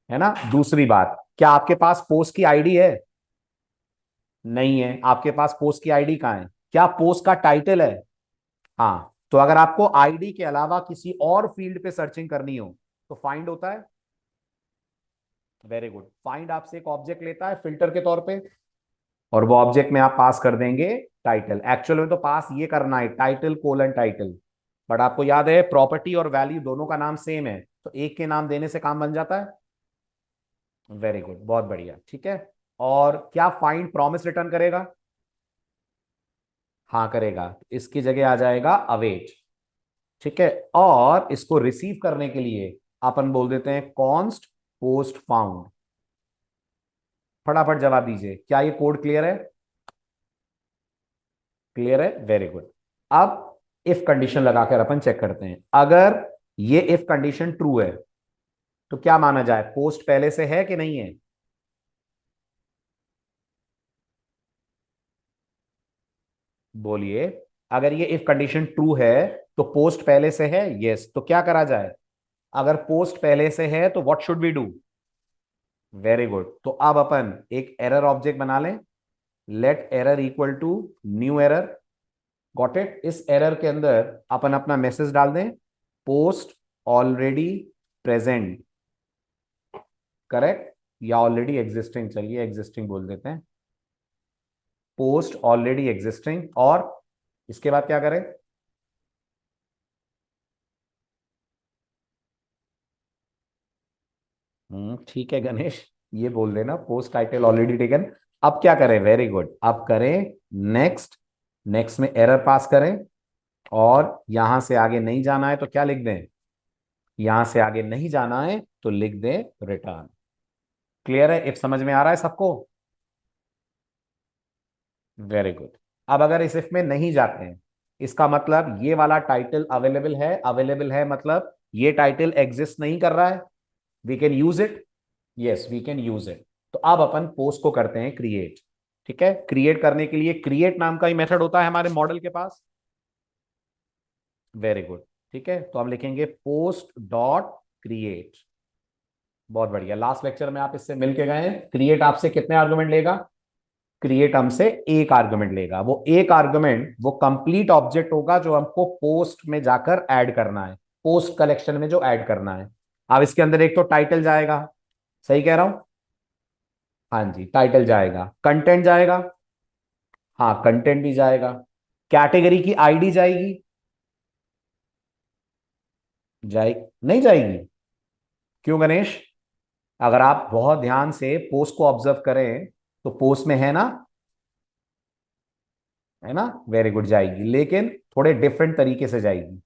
है ना। दूसरी बात, क्या आपके पास पोस्ट की आईडी है? नहीं है। आपके पास पोस्ट की आईडी कहाँ है? क्या पोस्ट का टाइटल है? हाँ। तो अगर आपको आईडी के अलावा किसी और फील्ड पे सर्चिंग करनी हो तो फाइंड होता है। Very good. फाइंड आपसे एक ऑब्जेक्ट लेता है फिल्टर के तौर पे, और वो ऑब्जेक्ट में आप पास कर देंगे टाइटल। एक्चुअल में तो पास ये करना है टाइटल कोलन टाइटल, बट आपको याद है प्रॉपर्टी और वैल्यू दोनों का नाम सेम है, तो एक के नाम देने से काम बन जाता है। वेरी गुड, बहुत बढ़िया। ठीक है, और क्या फाइंड प्रॉमिस रिटर्न करेगा? हाँ करेगा। इसकी जगह आ जाएगा अवेट। ठीक है, और इसको रिसीव करने के लिए अपन बोल देते हैं कॉन्स्ट पोस्ट फाउंड। फटाफट जवाब दीजिए, क्या ये कोड क्लियर है? क्लियर है, वेरी गुड। अब इफ कंडीशन लगाकर अपन चेक करते हैं। अगर ये इफ कंडीशन ट्रू है तो क्या माना जाए, पोस्ट पहले से है कि नहीं है? बोलिए। अगर ये इफ कंडीशन ट्रू है तो पोस्ट पहले से है, यस, तो क्या करा जाए? अगर पोस्ट पहले से है तो what should we do? Very good. तो अब अपन एक एरर ऑब्जेक्ट बना लें, let error equal to new error. Got it? इस एरर के अंदर अपन अपना मैसेज डाल दें, पोस्ट ऑलरेडी प्रेजेंट, करेक्ट, या ऑलरेडी एग्जिस्टिंग, चलिए एग्जिस्टिंग बोल देते हैं, पोस्ट ऑलरेडी एग्जिस्टिंग। और इसके बाद क्या करें? ठीक है गणेश, ये बोल देना पोस्ट टाइटल ऑलरेडी टेकन। अब क्या करें? वेरी गुड, अब करें नेक्स्ट। नेक्स्ट में एरर पास करें, और यहां से आगे नहीं जाना है तो क्या लिख दें, यहां से आगे नहीं जाना है तो लिख दें रिटर्न। क्लियर है? इफ समझ में आ रहा है सबको? Very good. अब अगर इस इफ में नहीं जाते हैं, इसका मतलब ये वाला टाइटल अवेलेबल है, अवेलेबल है मतलब ये टाइटल एग्जिस्ट नहीं कर रहा है, we can use it, yes we can use it. तो अब अपन पोस्ट को करते हैं क्रिएट। ठीक है, क्रिएट करने के लिए क्रिएट नाम का ही मेथड होता है हमारे मॉडल के पास। Very good. ठीक है, तो हम लिखेंगे पोस्ट डॉट क्रिएट। बहुत बढ़िया, लास्ट लेक्चर में आप इससे मिलके गए हैं। क्रिएट आपसे कितने आर्गुमेंट लेगा? क्रिएट हमसे एक आर्गुमेंट लेगा। वो एक आर्गुमेंट वो कंप्लीट ऑब्जेक्ट होगा जो हमको पोस्ट में जाकर ऐड करना है, पोस्ट कलेक्शन में जो ऐड करना है। अब इसके अंदर एक तो टाइटल जाएगा, सही कह रहा हूं? हाँ जी, टाइटल जाएगा, कंटेंट जाएगा, हाँ कंटेंट भी जाएगा, कैटेगरी की आईडी जाएगी, जाए नहीं जाएगी? क्यों गणेश? अगर आप बहुत ध्यान से पोस्ट को ऑब्जर्व करें तो पोस्ट में है ना, है ना? वेरी गुड, जाएगी, लेकिन थोड़े डिफरेंट तरीके से जाएगी।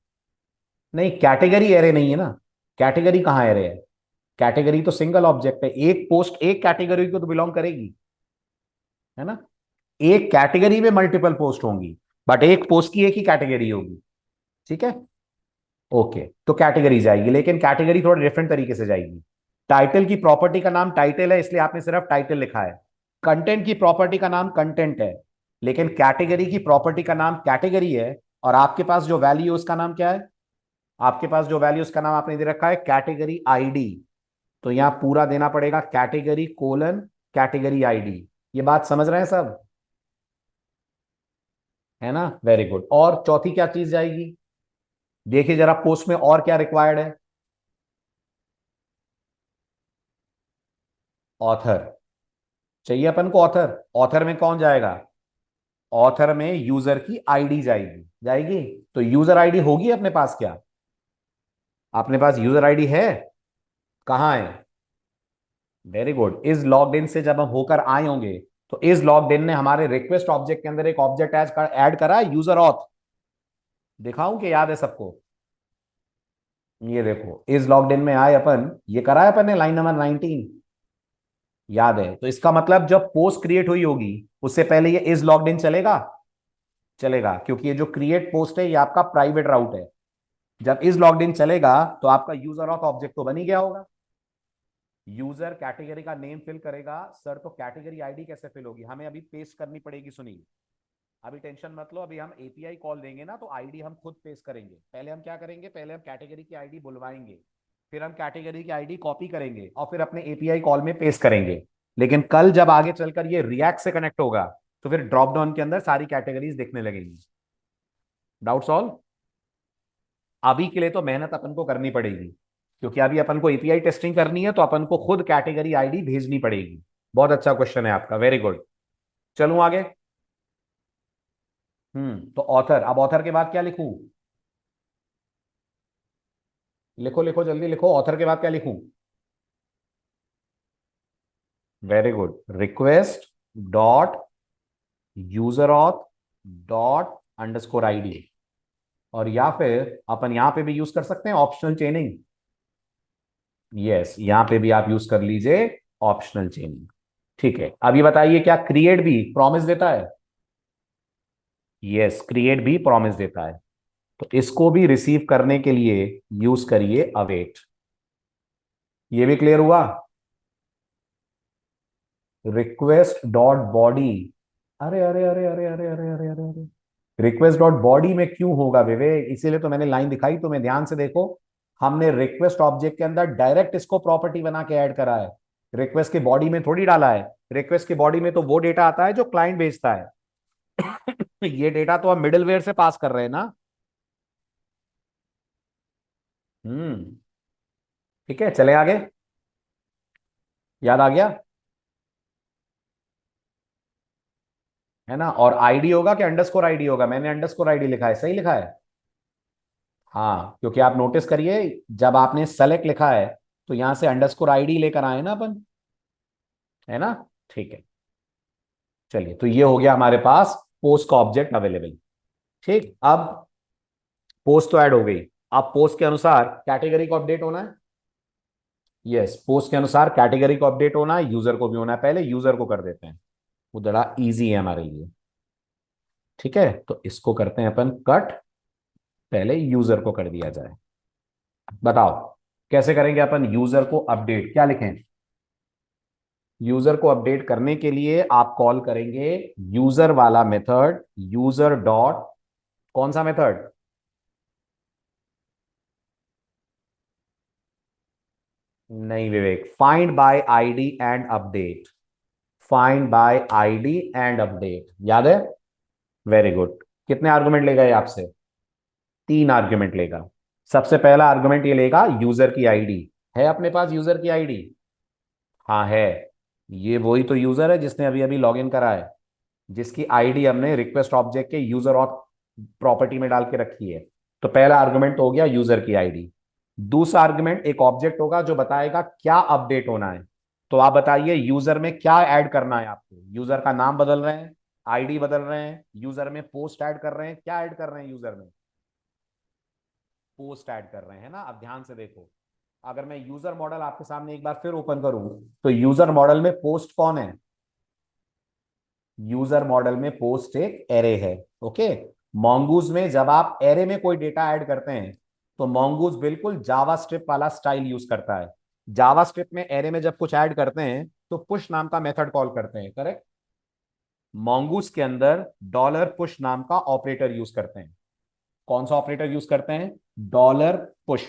नहीं, कैटेगरी एरे नहीं है ना, कैटेगरी कहाँ एरे है? कैटेगरी तो सिंगल ऑब्जेक्ट है, एक पोस्ट एक कैटेगरी को तो बिलोंग करेगी, है ना? एक कैटेगरी में मल्टीपल पोस्ट होंगी, बट एक पोस्ट की एक ही कैटेगरी होगी। ठीक है, ओके, तो कैटेगरी जाएगी, लेकिन कैटेगरी थोड़ा डिफरेंट तरीके से जाएगी। टाइटल की प्रॉपर्टी का नाम टाइटल है, इसलिए आपने सिर्फ टाइटल लिखा है। कंटेंट की प्रॉपर्टी का नाम कंटेंट है, लेकिन कैटेगरी की प्रॉपर्टी का नाम कैटेगरी है। और आपके पास जो वैल्यू उसका नाम क्या है? आपके पास जो वैल्यू उसका नाम आपने दे रखा है कैटेगरी आईडी। तो यहां पूरा देना पड़ेगा कैटेगरी कोलन कैटेगरी आईडी। ये बात समझ रहे हैं सब? है ना? Very good. और चौथी क्या चीज जाएगी? देखिए जरा पोस्ट में और क्या रिक्वायर्ड है। ऑथर चाहिए अपन को, ऑथर। ऑथर में कौन जाएगा? ऑथर में यूजर की आईडी जाएगी, जाएगी। तो यूजर आईडी होगी अपने पास क्या? अपने पास यूजर आईडी है? कहाँ है? Very good. इस लॉग्ड इन से जब हम होकर आए होंगे तो इस लॉग्ड इन ने हमारे रिक्वेस्ट ऑब्जेक्ट के अंदर एक ऑब्जेक्ट ऐड करा, यूजर ऑथ। दिखाऊं कि याद है सबको? ये देखो, इस लॉग्ड इन में आए अपन, ये करा है अपन ने लाइन नंबर 19, याद है? तो इसका मतलब जब पोस्ट क्रिएट हुई होगी उससे पहले ये इज लॉग्ड इन चलेगा, चलेगा, क्योंकि ये जो क्रिएट पोस्ट है ये आपका प्राइवेट राउट है। जब इज लॉग्ड इन चलेगा तो आपका यूजर ऑफ ऑब्जेक्ट तो बन ही गया होगा। यूजर कैटेगरी का नेम फिल करेगा, सर तो कैटेगरी आईडी कैसे फिल होगी? हमें अभी पेस्ट करनी पड़ेगी, सुनिए, अभी टेंशन मत लो। अभी हम एपीआई कॉल देंगे ना तो आईडी हम खुद पेस्ट करेंगे। पहले हम क्या करेंगे, पहले हम कैटेगरी की आईडी बुलवाएंगे, फिर हम कैटेगरी की आईडी कॉपी करेंगे और फिर अपने एपीआई कॉल में पेस्ट करेंगे। लेकिन कल जब आगे चलकर ये रिएक्ट से कनेक्ट होगा तो फिर ड्रॉप डाउन के अंदर सारी कैटेगरीज दिखने लगेंगी। Doubt solve? अभी के लिए तो मेहनत अपन को करनी पड़ेगी, क्योंकि अभी अपन को एपीआई टेस्टिंग करनी है तो अपन को खुद कैटेगरी आईडी भेजनी पड़ेगी। बहुत अच्छा क्वेश्चन है आपका, वेरी गुड। चलूं आगे? तो ऑथर, अब ऑथर के बाद क्या लिखूं? लिखो लिखो जल्दी लिखो, ऑथर के बाद क्या लिखूं? Very good, request dot user auth dot underscore ID. और या फिर अपन यहां पे भी यूज कर सकते हैं ऑप्शनल चेनिंग। यस, यहां पे भी आप यूज कर लीजिए ऑप्शनल चेनिंग। ठीक है, अब ये बताइए क्या क्रिएट भी प्रॉमिस देता है? यस, क्रिएट भी प्रॉमिस देता है। तो इसको भी रिसीव करने के लिए यूज करिए अवेट। ये भी क्लियर हुआ? रिक्वेस्ट डॉट बॉडी, अरे अरे अरे अरे अरे अरे अरे अरे अरे, रिक्वेस्ट डॉट बॉडी में क्यों होगा विवेक? इसीलिए तो मैंने लाइन दिखाई, तुम्हें ध्यान से देखो। हमने रिक्वेस्ट ऑब्जेक्ट के अंदर डायरेक्ट इसको प्रॉपर्टी बना के ऐड करा है, रिक्वेस्ट के बॉडी में थोड़ी डाला है। रिक्वेस्ट के बॉडी में तो वो डेटा आता है जो क्लाइंट भेजता है। ये डेटा तो हम मिडिलवेयर से पास कर रहे हैं ना। हम्म, ठीक है, चले आगे। याद आ गया? है ना? और आईडी होगा कि अंडरस्कोर आईडी होगा? मैंने अंडरस्कोर आईडी लिखा है, सही लिखा है? हाँ, क्योंकि आप नोटिस करिए, जब आपने सेलेक्ट लिखा है तो यहां से अंडरस्कोर आईडी लेकर आए ना अपन, है ना? ठीक है, चलिए, तो ये हो गया हमारे पास पोस्ट का ऑब्जेक्ट अवेलेबल। ठीक, अब पोस्ट तो ऐड हो गई। अब पोस्ट के अनुसार कैटेगरी को अपडेट होना है। यस, पोस्ट के अनुसार कैटेगरी को अपडेट होना है, यूजर को भी होना है। पहले यूजर को कर देते हैं, वो बड़ा इजी है हमारे लिए। ठीक है, तो इसको करते हैं अपन कट। पहले यूजर को कर दिया जाए। बताओ कैसे करेंगे अपन यूजर को अपडेट, क्या लिखें? यूजर को अपडेट करने के लिए आप कॉल करेंगे यूजर वाला मेथड, यूजर डॉट, कौन सा मेथड? नहीं Vivek, find by ID and update. Find by ID and update, याद है? Very good. कितने आर्गुमेंट लेगा ये आपसे? 3 आर्गुमेंट लेगा। सबसे पहला आर्गुमेंट ये लेगा यूजर की आईडी। है अपने पास यूजर की आईडी? हाँ है। ये वही तो यूजर है जिसने अभी अभी लॉग इन करा है, जिसकी आईडी हमने रिक्वेस्ट ऑब्जेक्ट के यूजर और प्रॉपर्टी में डाल के रखी है। तो पहला आर्गुमेंट तो हो गया यूजर की आईडी। दूसरा आर्गुमेंट एक ऑब्जेक्ट होगा जो बताएगा क्या अपडेट होना है। तो आप बताइए यूजर में क्या ऐड करना है आपको? यूजर का नाम बदल रहे हैं, आईडी बदल रहे हैं, यूजर में पोस्ट ऐड कर रहे हैं, क्या ऐड कर रहे हैं यूजर में? पोस्ट ऐड कर रहे हैं ना। अब ध्यान से देखो, अगर मैं यूजर मॉडल आपके सामने एक बार फिर ओपन करूं, तो यूजर मॉडल में पोस्ट कौन है? यूजर मॉडल में पोस्ट एक एरे है। ओके। मॉन्गूज में जब आप एरे में कोई डेटा ऐड करते हैं, तो मॉन्गूज बिल्कुल जावास्क्रिप्ट वाला स्टाइल यूज करता है। जावास्क्रिप्ट में एरे में जब कुछ ऐड करते हैं तो पुश नाम का मेथड कॉल करते हैं, करेक्ट? मॉन्गूज के अंदर डॉलर पुश नाम का ऑपरेटर यूज करते हैं। कौन सा ऑपरेटर यूज करते हैं? Dollar push.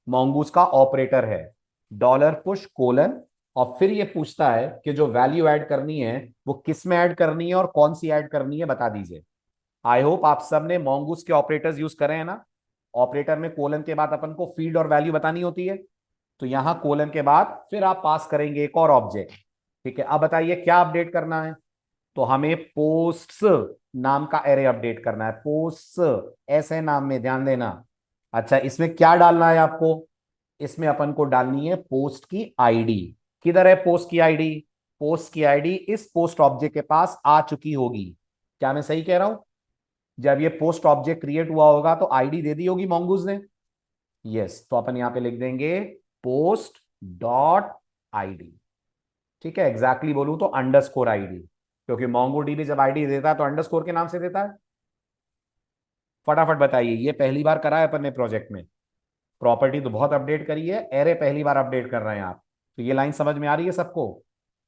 मॉन्गूज का ऑपरेटर है डॉलर पुश कोलन। और फिर ये पूछता है कि जो वैल्यू ऐड करनी है वो किस में ऐड करनी है और कौन सी ऐड करनी है, बता दीजिए। आई होप आप सब ने मॉन्गूज के ऑपरेटर्स यूज करे हैं ना। ऑपरेटर में कोलन के बाद अपन को फील्ड और वैल्यू बतानी होती है। तो यहां कोलन के बाद फिर आप पास करेंगे एक और ऑब्जेक्ट। ठीक है, अब बताइए क्या अपडेट करना है? तो हमें पोस्ट्स नाम का एरे अपडेट करना है। पोस्ट्स ऐसे नाम में, ध्यान देना। अच्छा, इसमें क्या डालना है आपको? इसमें अपन को डालनी है पोस्ट की आईडी। किधर है पोस्ट की आईडी? पोस्ट की आईडी इस पोस्ट ऑब्जेक्ट के पास आ चुकी होगी। क्या मैं सही कह रहा हूं? जब ये पोस्ट ऑब्जेक्ट क्रिएट हुआ होगा तो आईडी दे दी होगी मॉन्गूज ने। यस, तो अपन यहां पे लिख देंगे पोस्ट डॉट आईडी। ठीक है, एग्जैक्टली बोलूं तो अंडरस्कोर आईडी, क्योंकि मोंगोडीबी जब आईडी देता है तो अंडरस्कोर के नाम से देता है। फटाफट बताइए, ये पहली बार करा है अपन ने प्रोजेक्ट में? प्रॉपर्टी तो बहुत अपडेट करी है, एरे पहली बार अपडेट कर रहे हैं आप। तो ये लाइन समझ में आ रही है सबको?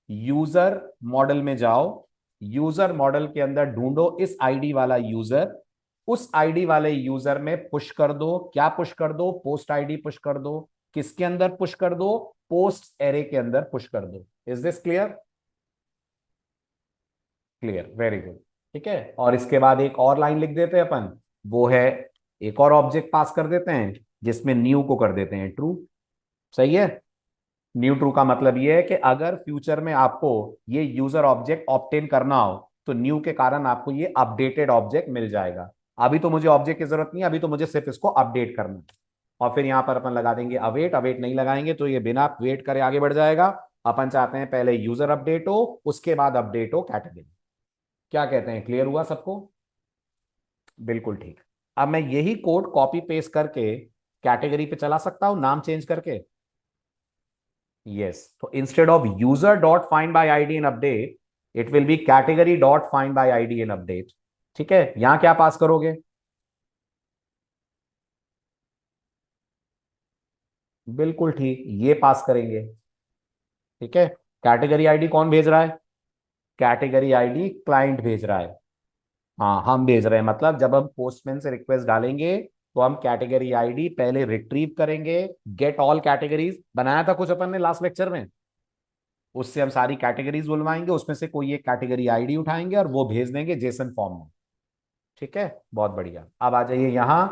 यूजर मॉडल में जाओ, यूजर मॉडल के अंदर ढूंढो इस आईडी वाला यूजर। उस आईडी वाले यूजर में पुश कर दो, क्या पुश कर दो? पोस्ट आईडी पुश कर दो। किसके अंदर पुश कर दो? पोस्ट एरे के अंदर पुश कर दो। Is this clear? Clear, very good. ठीक है, और इसके बाद एक और लाइन लिख देते हैं अपन, वो है एक और ऑब्जेक्ट पास कर देते हैं जिसमें न्यू को कर देते हैं ट्रू। सही है। न्यू ट्रू का मतलब ये है कि अगर फ्यूचर में आपको ये यूजर ऑब्जेक्ट ऑब्टेन करना हो तो न्यू के कारण आपको ये अपडेटेड ऑब्जेक्ट मिल जाएगा। अभी तो मुझे ऑब्जेक्ट की जरूरत नहीं है, अभी तो मुझे सिर्फ इसको अपडेट करना है। और फिर यहां पर अपन लगा देंगे अवेट। अवेट नहीं लगाएंगे तो ये बिना वेट करे आगे बढ़ जाएगा। अपन चाहते हैं पहले यूजर अपडेट हो, उसके बाद अपडेट हो कैटेगरी। क्या कहते हैं, क्लियर हुआ सबको? बिल्कुल ठीक। अब मैं यही कोड कॉपी पेस्ट करके कैटेगरी पे चला सकता हूं, नाम चेंज करके। यस, तो instead of user dot find by ID in update, it will B category dot find by ID in update. ठीक है, यहां क्या पास करोगे? बिल्कुल ठीक, ये पास करेंगे। ठीक है, कैटेगरी आईडी कौन भेज रहा है? कैटेगरी आईडी क्लाइंट भेज रहा है। हाँ, हम भेज रहे हैं, मतलब जब हम पोस्टमैन से रिक्वेस्ट डालेंगे तो हम कैटेगरी आईडी पहले रिट्रीव करेंगे। गेट ऑल कैटेगरीज बनाया था कुछ अपन ने लास्ट लेक्चर में, उससे हम सारी कैटेगरीज बुलवाएंगे, उसमें से कोई एक कैटेगरी आईडी उठाएंगे और वो भेज देंगे जेसन फॉर्म में। ठीक है, बहुत बढ़िया। अब आ जाइए यहां,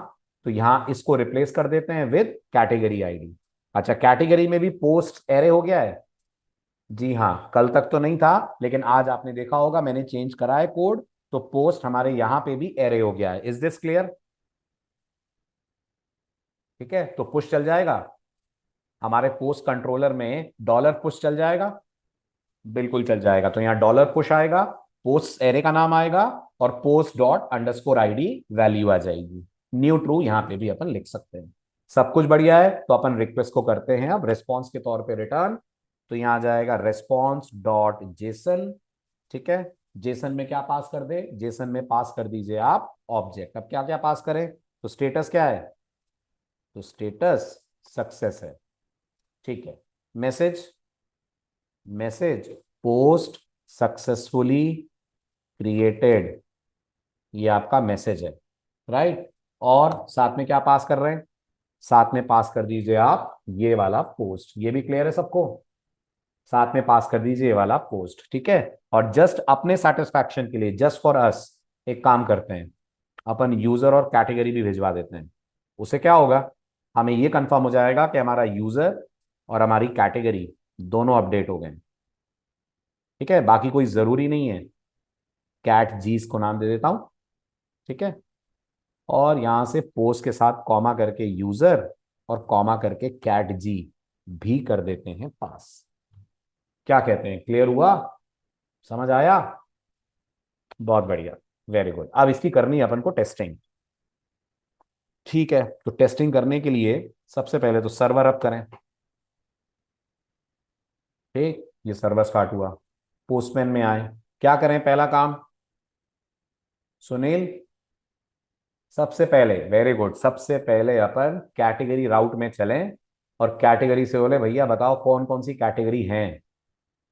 तो यहां इसको रिप्लेस कर देते हैं विद कैटेगरी आईडी। अच्छा, कैटेगरी में भी पोस्ट एरे हो गया है? जी हाँ, कल तक तो नहीं था, लेकिन आज आपने देखा होगा मैंने चेंज करा है कोड, तो पोस्ट हमारे यहां पे भी एरे हो गया है। Is this clear? ठीक है, तो पुश चल जाएगा हमारे पोस्ट कंट्रोलर में, डॉलर पुश चल जाएगा। बिल्कुल चल जाएगा, तो यहाँ डॉलर पुश आएगा, पोस्ट एरे का नाम आएगा और post dot underscore ID value आ जाएगी। न्यू ट्रू यहां पे भी अपन लिख सकते हैं। सब कुछ बढ़िया है, तो अपन रिक्वेस्ट को करते हैं अब रेस्पॉन्स के तौर पे रिटर्न। तो यहां आ जाएगा रेस्पॉन्स डॉट जेसन। ठीक है, जेसन में क्या पास कर दे, जेसन में पास कर दीजिए आप ऑब्जेक्ट। अब क्या क्या पास करें, तो स्टेटस क्या है, तो स्टेटस सक्सेस है। ठीक है, message, message post successfully created, ये आपका मैसेज है, राइट। और साथ में क्या पास कर रहे हैं, साथ में पास कर दीजिए आप ये वाला पोस्ट। ये भी क्लियर है सबको, साथ में पास कर दीजिए ये वाला पोस्ट। ठीक है, और जस्ट अपने सेटिस्फैक्शन के लिए, जस्ट फॉर अस, एक काम करते हैं, अपन यूजर और कैटेगरी भी भिजवा देते हैं। उससे क्या होगा, हमें ये कंफर्म हो जाएगा कि हमारा यूजर और हमारी कैटेगरी दोनों अपडेट हो गए। ठीक है, बाकी कोई जरूरी नहीं है, कैट जीस को नाम दे देता हूं। ठीक है, और यहां से पोस्ट के साथ कॉमा करके यूजर और कॉमा करके कैट जी भी कर देते हैं पास। क्या कहते हैं, क्लियर हुआ, समझ आया, बहुत बढ़िया, वेरी गुड। अब इसकी करनी है अपन को टेस्टिंग। ठीक है, तो टेस्टिंग करने के लिए सबसे पहले तो सर्वर अप करें। ठीक, ये सर्वर स्टार्ट हुआ, पोस्टमैन में आए, क्या करें पहला काम, सुनील, सबसे पहले, वेरी गुड, सबसे पहले अपन कैटेगरी राउट में चलें और कैटेगरी से बोले भैया बताओ कौन कौन सी कैटेगरी हैं,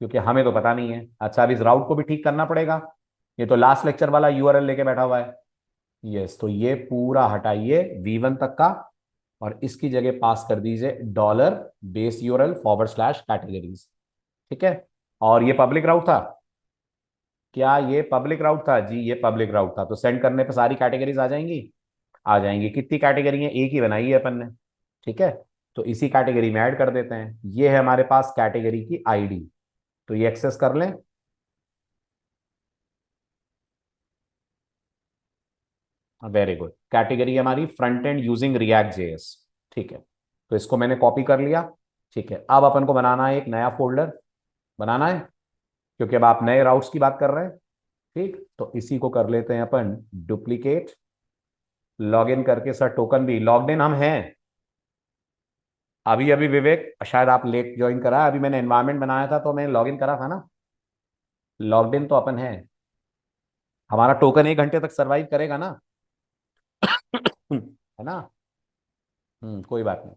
क्योंकि हमें तो पता नहीं है। अच्छा, अब इस राउट को भी ठीक करना पड़ेगा, ये तो लास्ट लेक्चर वाला यूआरएल लेके बैठा हुआ है। यस, तो ये पूरा हटाइए V1 तक का, और इसकी जगह पास कर दीजिए dollar base URL forward slash categories. ठीक है, और ये पब्लिक राउट था, क्या ये पब्लिक राउट था, जी ये पब्लिक राउट था। तो सेंड करने पे सारी कैटेगरीज आ जाएंगी, आ जाएंगी। कितनी कैटेगरी है, एक ही बनाई है अपन ने। ठीक है, तो इसी कैटेगरी में ऐड कर देते हैं। ये है हमारे पास कैटेगरी की आईडी, तो ये एक्सेस कर लें। वेरी गुड, कैटेगरी हमारी front end using react JS. ठीक है, तो इसको मैंने कॉपी कर लिया। ठीक है, अब अपन को बनाना है एक नया फोल्डर, बनाना है, क्योंकि अब आप नए राउट्स की बात कर रहे हैं। ठीक, तो इसी को कर लेते हैं अपन डुप्लीकेट, लॉग इन करके सर टोकन भी लॉग्ड इन हम हैं। अभी अभी विवेक शायद आप लेट ज्वाइन करा, अभी मैंने एनवायरनमेंट बनाया था तो मैंने लॉग इन करा था ना, लॉग्ड इन तो अपन है। हमारा टोकन 1 घंटे तक सरवाइव करेगा ना, है ना। कोई बात नहीं,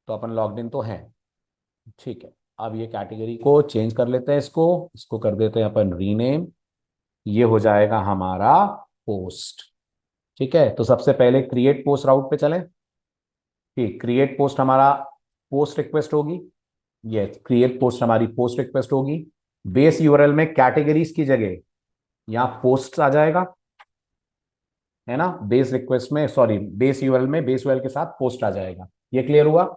तो अपन लॉग्ड इन तो है। ठीक है, अब ये कैटेगरी को चेंज कर लेते हैं, इसको इसको कर देते हैं अपन रीनेम, ये हो जाएगा हमारा पोस्ट। ठीक है, तो सबसे पहले क्रिएट पोस्ट राउट पे चलें। ठीक, क्रिएट पोस्ट हमारा पोस्ट रिक्वेस्ट होगी, ये क्रिएट पोस्ट हमारी पोस्ट रिक्वेस्ट होगी। बेस यूआरएल में कैटेगरीज की जगह यहाँ पोस्ट आ जाएगा, है ना। बेस रिक्वेस्ट में, सॉरी, बेस यूआरएल में बेस यूआरएल के साथ पोस्ट आ जाएगा। ये क्लियर हुआ,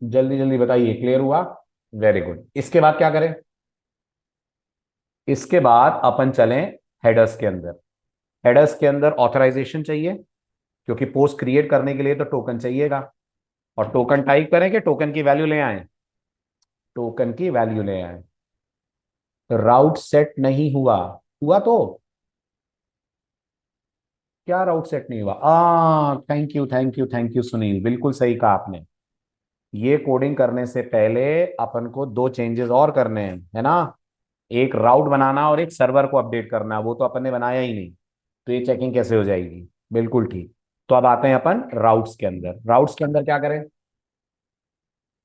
जल्दी जल्दी बताइए, क्लियर हुआ, वेरी गुड। इसके बाद क्या करें, इसके बाद अपन चलें हेडर्स के अंदर। हेडर्स के अंदर ऑथराइजेशन चाहिए, क्योंकि पोस्ट क्रिएट करने के लिए तो टोकन चाहिएगा। और टोकन टाइप करें कि टोकन की वैल्यू ले आए, टोकन की वैल्यू ले आए। राउट सेट नहीं हुआ, हुआ तो क्या राउट सेट नहीं हुआ, thank you thank you thank you Sunil, बिल्कुल सही कहा आपने। ये कोडिंग करने से पहले अपन को दो चेंजेस और करने हैं, है ना। एक राउट बनाना और एक सर्वर को अपडेट करना, वो तो अपन ने बनाया ही नहीं, तो ये चेकिंग कैसे हो जाएगी, बिल्कुल ठीक। तो अब आते हैं अपन राउट्स के अंदर। राउट्स के अंदर क्या करें,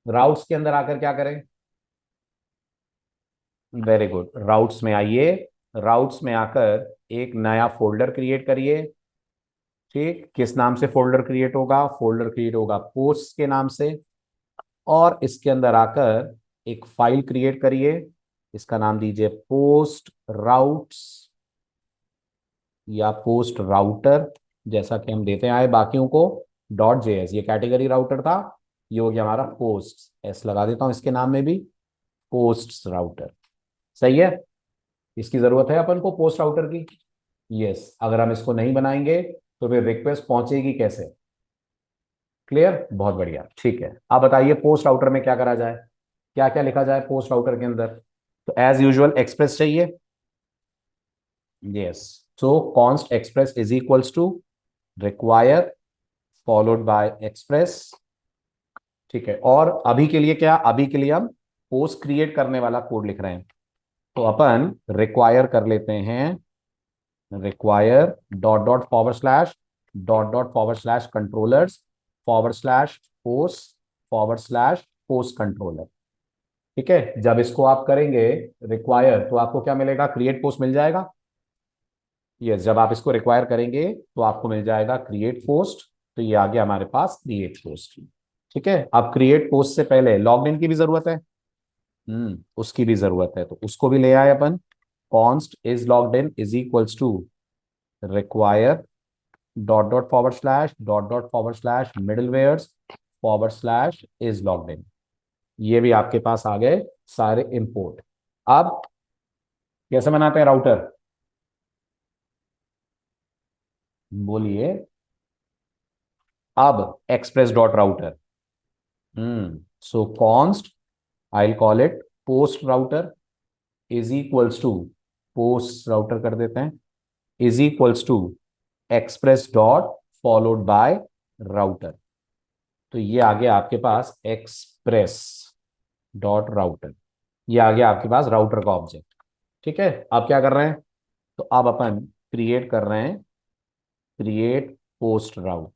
राउट्स के अंदर आकर क्या करें, वेरी गुड, राउट्स में आइए। राउट्स में आकर एक नया फोल्डर क्रिएट करिए। ठीक, किस नाम से फोल्डर क्रिएट होगा, फोल्डर क्रिएट होगा पोस्ट के नाम से। और इसके अंदर आकर एक फाइल क्रिएट करिए, इसका नाम दीजिए पोस्ट राउट्स या पोस्ट राउटर, जैसा कि हम देते आए बाकियों को। डॉट जेएस, ये कैटेगरी राउटर था, ये हो गया हमारा पोस्ट, एस लगा देता हूं इसके नाम में भी, पोस्ट राउटर। सही है, इसकी जरूरत है अपन को पोस्ट राउटर की। यस, अगर हम इसको नहीं बनाएंगे तो फिर रिक्वेस्ट पहुंचेगी कैसे, क्लियर, बहुत बढ़िया। ठीक है, अब बताइए पोस्ट राउटर में क्या करा जाए, क्या क्या लिखा जाए पोस्ट राउटर के अंदर। तो एज यूजुअल एक्सप्रेस चाहिए, yes, so const express is equals to require followed by express. ठीक है, और अभी के लिए क्या, अभी के लिए हम पोस्ट क्रिएट करने वाला कोड लिख रहे हैं, तो अपन रिक्वायर कर लेते हैं, require dot dot forward slash dot dot forward slash controllers forward slash post forward slash post controller. ठीक है, जब इसको आप करेंगे रिक्वायर तो आपको क्या मिलेगा, क्रिएट पोस्ट मिल जाएगा। यस, जब आप इसको रिक्वायर करेंगे तो आपको मिल जाएगा क्रिएट पोस्ट। तो ये आ गया हमारे पास क्रिएट पोस्ट। ठीक है, अब क्रिएट पोस्ट से पहले लॉग इन की भी जरूरत है। उसकी भी जरूरत है, तो उसको भी ले आए अपन। Const is logged in is equals to require dot dot forward slash middlewares forward slash is logged in. ये भी आपके पास आ गए सारे इंपोर्ट। अब कैसे बनाते हैं राउटर, बोलिए। अब express dot router, so const I call it post router is equals to, post router कर देते हैं, is equals to express dot followed by router. तो ये आ गया आपके पास एक्सप्रेस डॉट राउटर, ये आ गया आपके पास राउटर का ऑब्जेक्ट। ठीक है, अब क्या कर रहे हैं, तो अब अपन क्रिएट कर रहे हैं क्रिएट पोस्ट राउट।